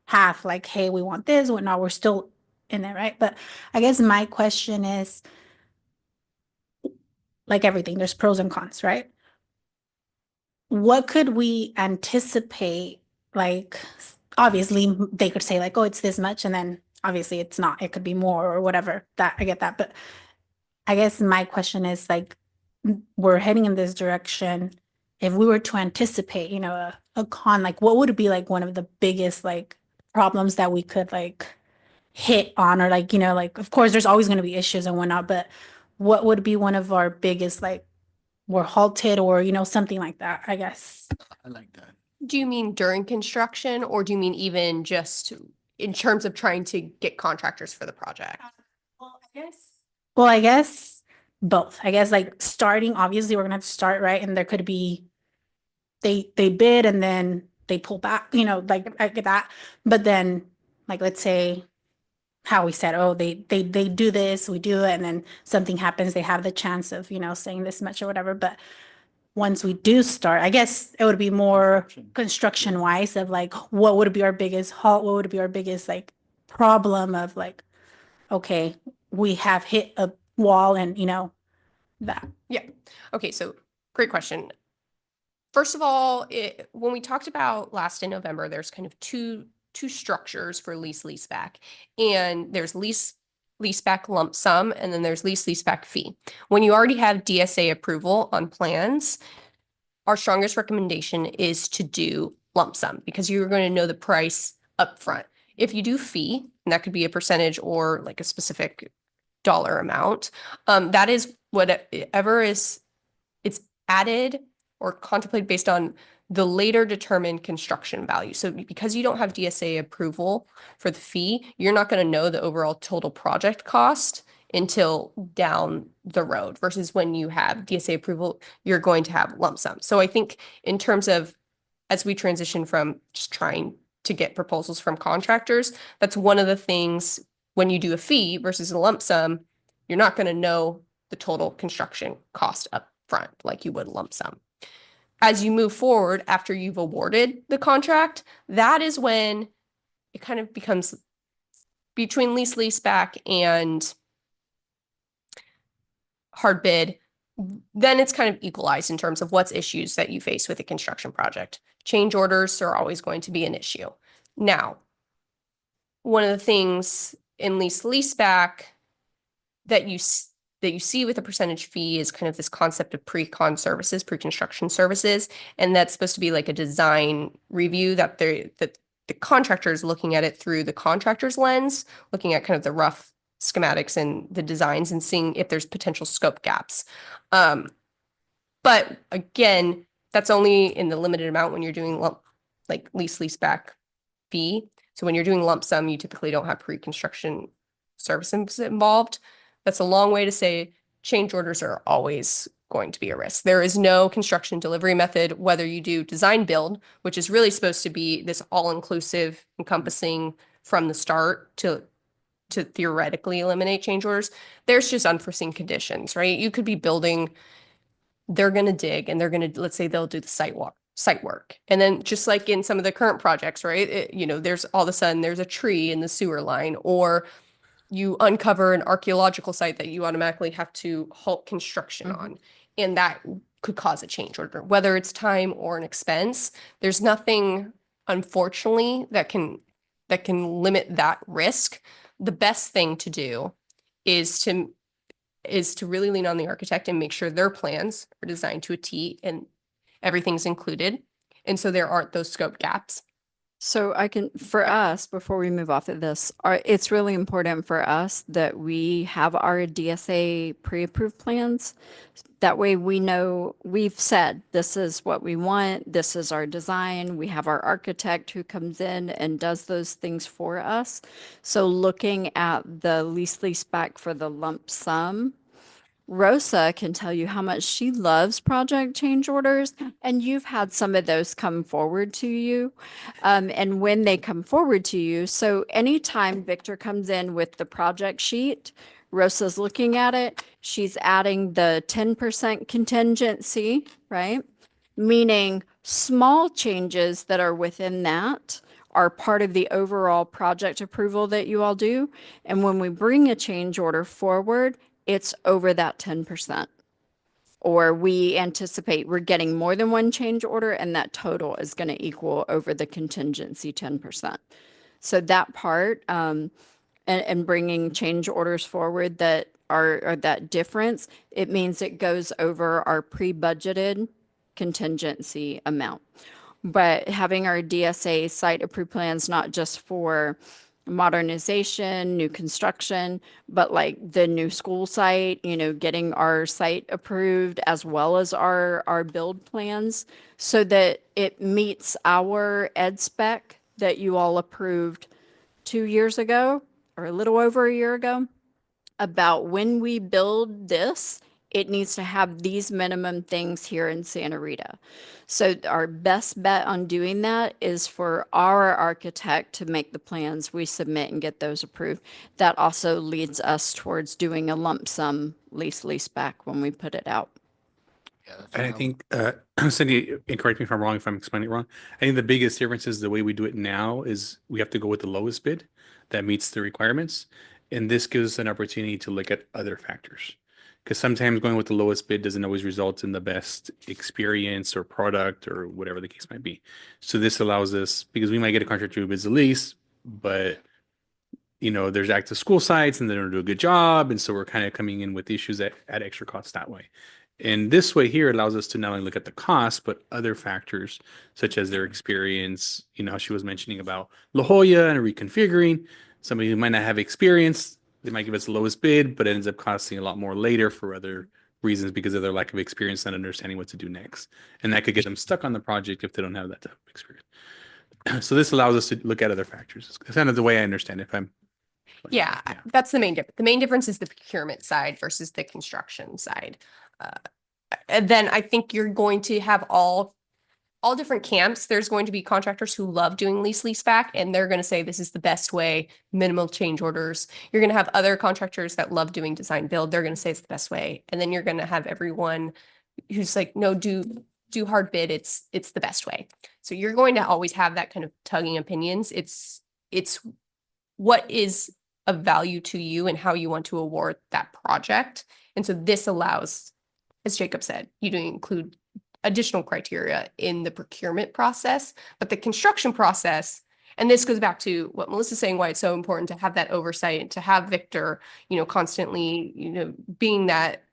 have like, hey, we want this, whatnot, we're still in it, right? But I guess my question is, like everything, there's pros and cons, right? What could we anticipate? Like, obviously, they could say like, oh, it's this much, and then obviously it's not. It could be more or whatever. That I get that, but I guess my question is like, we're heading in this direction. If we were to anticipate, a con, like what would it be like one of the biggest like problems that we could like hit on, or like, like of course there's always going to be issues and whatnot, but what would be one of our biggest like we're halted or something like that, I guess. I like that. Do you mean during construction, or do you mean even just in terms of trying to get contractors for the project? Well, I guess both. I guess like starting, obviously we're gonna have to start, right? And there could be they bid and then they pull back, like I get that. But then like let's say how we said, oh, they do this, we do it, and then something happens, they have the chance of, saying this much or whatever. But once we do start, I guess it would be more construction wise of like, what would be our biggest halt? What would be our biggest like problem of like, okay, we have hit a wall and that. Yeah. Okay. So great question. First of all, when we talked about last in November, there's kind of two structures for leaseback, and there's leaseback lump sum, and then there's leaseback fee. When you already have DSA approval on plans, our strongest recommendation is to do lump sum because you're going to know the price up front. If you do fee, and that could be a percentage or like a specific dollar amount, that is whatever it's added or contemplated based on the later determined construction value. So because you don't have DSA approval for the fee, you're not going to know the overall total project cost until down the road versus when you have DSA approval, you're going to have lump sum. So I think in terms of as we transition from just trying to get proposals from contractors, that's one of the things when you do a fee versus a lump sum, you're not going to know the total construction cost up front like you would lump sum. As you move forward after you've awarded the contract, that is when it kind of becomes between leaseback and hard bid. Then it's kind of equalized in terms of what's issues that you face with a construction project. Change orders are always going to be an issue. Now, one of the things in leaseback that you see with a percentage fee is kind of this concept of pre-construction services. And that's supposed to be like a design review that the contractor is looking at it through the contractor's lens, looking at kind of the rough schematics and the designs and seeing if there's potential scope gaps. But again, that's only in the limited amount when you're doing leaseback fee. So when you're doing lump sum, you typically don't have pre-construction services involved. That's a long way to say change orders are always going to be a risk. There is no construction delivery method, whether you do design build, which is really supposed to be this all-inclusive encompassing from the start to theoretically eliminate change orders. There's just unforeseen conditions, right? You could be building, they're going to dig and let's say they'll do the site work. And then just like in some of the current projects, right? There's all of a sudden there's a tree in the sewer line, or you uncover an archaeological site that you automatically have to halt construction on. And that could cause a change order, whether it's time or an expense. There's nothing unfortunately, that can limit that risk. The best thing to do is to really lean on the architect and make sure their plans are designed to a T and everything's included. And so there aren't those scope gaps. So for us, before we move off of this, it's really important for us that we have our DSA pre-approved plans. That way we know, we've said, this is what we want, this is our design. We have our architect who comes in and does those things for us. So looking at the lease back for the lump sum, Rosa can tell you how much she loves project change orders, and you've had some of those come forward to you. And when they come forward to you, so anytime Victor comes in with the project sheet, Rosa's looking at it, she's adding the 10% contingency, right? Meaning small changes that are within that are part of the overall project approval that you all do. And when we bring a change order forward, it's over that 10%. Or we anticipate we're getting more than one change order and that total is going to equal over the contingency 10%. So that part, and bringing change orders forward that are that difference, it means it goes over our pre-budgeted contingency amount. But having our DSA site approved plans, not just for modernization, new construction, but like the new school site, getting our site approved as well as our build plans so that it meets our ed spec that you all approved 2 years ago or a little over a year ago about when we build this, it needs to have these minimum things here in Santa Rita. So our best bet on doing that is for our architect to make the plans we submit and get those approved. That also leads us towards doing a lump sum lease back when we put it out. Yeah, that's And I what I think, Cindy, and correct me if I'm wrong, if I'm explaining it wrong. I think the biggest difference is the way we do it now is we have to go with the lowest bid that meets the requirements. And this gives us an opportunity to look at other factors. Because sometimes going with the lowest bid doesn't always result in the best experience or product or whatever the case might be. So this allows us, because we might get a contractor who bids the lease, but there's active school sites and they don't do a good job. And so we're kind of coming in with issues that add extra costs that way. And this way here allows us to not only look at the cost, but other factors such as their experience. How she was mentioning about La Jolla and reconfiguring. Somebody who might not have experience, they might give us the lowest bid, but it ends up costing a lot more later for other reasons because of their lack of experience and understanding what to do next. And that could get them stuck on the project if they don't have that type of experience. So this allows us to look at other factors. It's kind of the way I understand it. Yeah, that's the main difference. The main difference is the procurement side versus the construction side. And then I think you're going to have all different camps. There's going to be contractors who love doing lease back, and they're going to say this is the best way, minimal change orders. You're going to have other contractors that love doing design build. They're going to say it's the best way. And then you're going to have everyone who's like, no, do hard bid. It's the best way. So you're going to always have that kind of tugging opinions. It's what is of value to you and how you want to award that project. And so this allows, as Jacob said, you to include additional criteria in the procurement process, but the construction process, and this goes back to what Melissa's saying, why it's so important to have that oversight and to have Victor, constantly, being that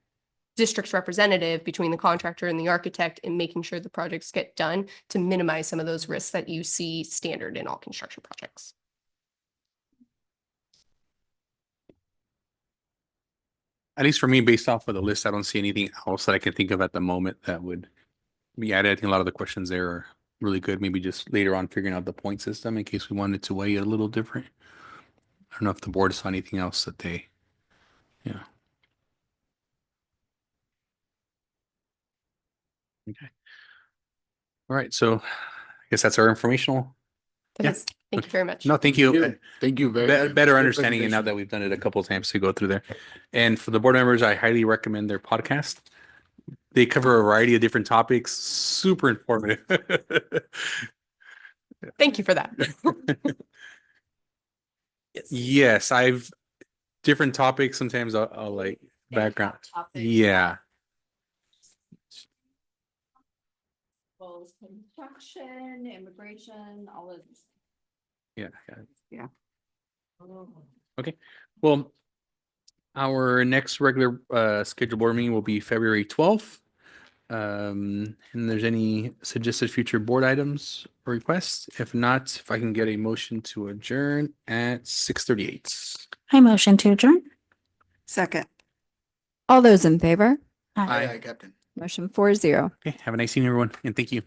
district's representative between the contractor and the architect and making sure the projects get done to minimize some of those risks that you see standard in all construction projects. At least for me, based off of the list, I don't see anything else that I can think of at the moment that would be added. I think a lot of the questions there are really good. Maybe just later on figuring out the point system in case we wanted to weigh it a little different. I don't know if the board saw anything else that they, yeah. Okay. All right. So I guess that's our informational. That is, thank you very much. No, thank you. Thank you very much. Better understanding it now that we've done it a couple of times to go through there. And for the board members, I highly recommend their podcast. They cover a variety of different topics. Super informative. Thank you for that. Yes, I've different topics. Sometimes I'll like background. Yeah. construction, immigration, all of this. Yeah. Got it. Yeah. Okay, well, our next regular scheduled board meeting will be February 12th. And there's any suggested future board items or requests? If not, if I can get a motion to adjourn at 6:38. I motion to adjourn. Second. All those in favor? Aye. Captain. Motion 4-0. Okay, have a nice evening, everyone, and thank you.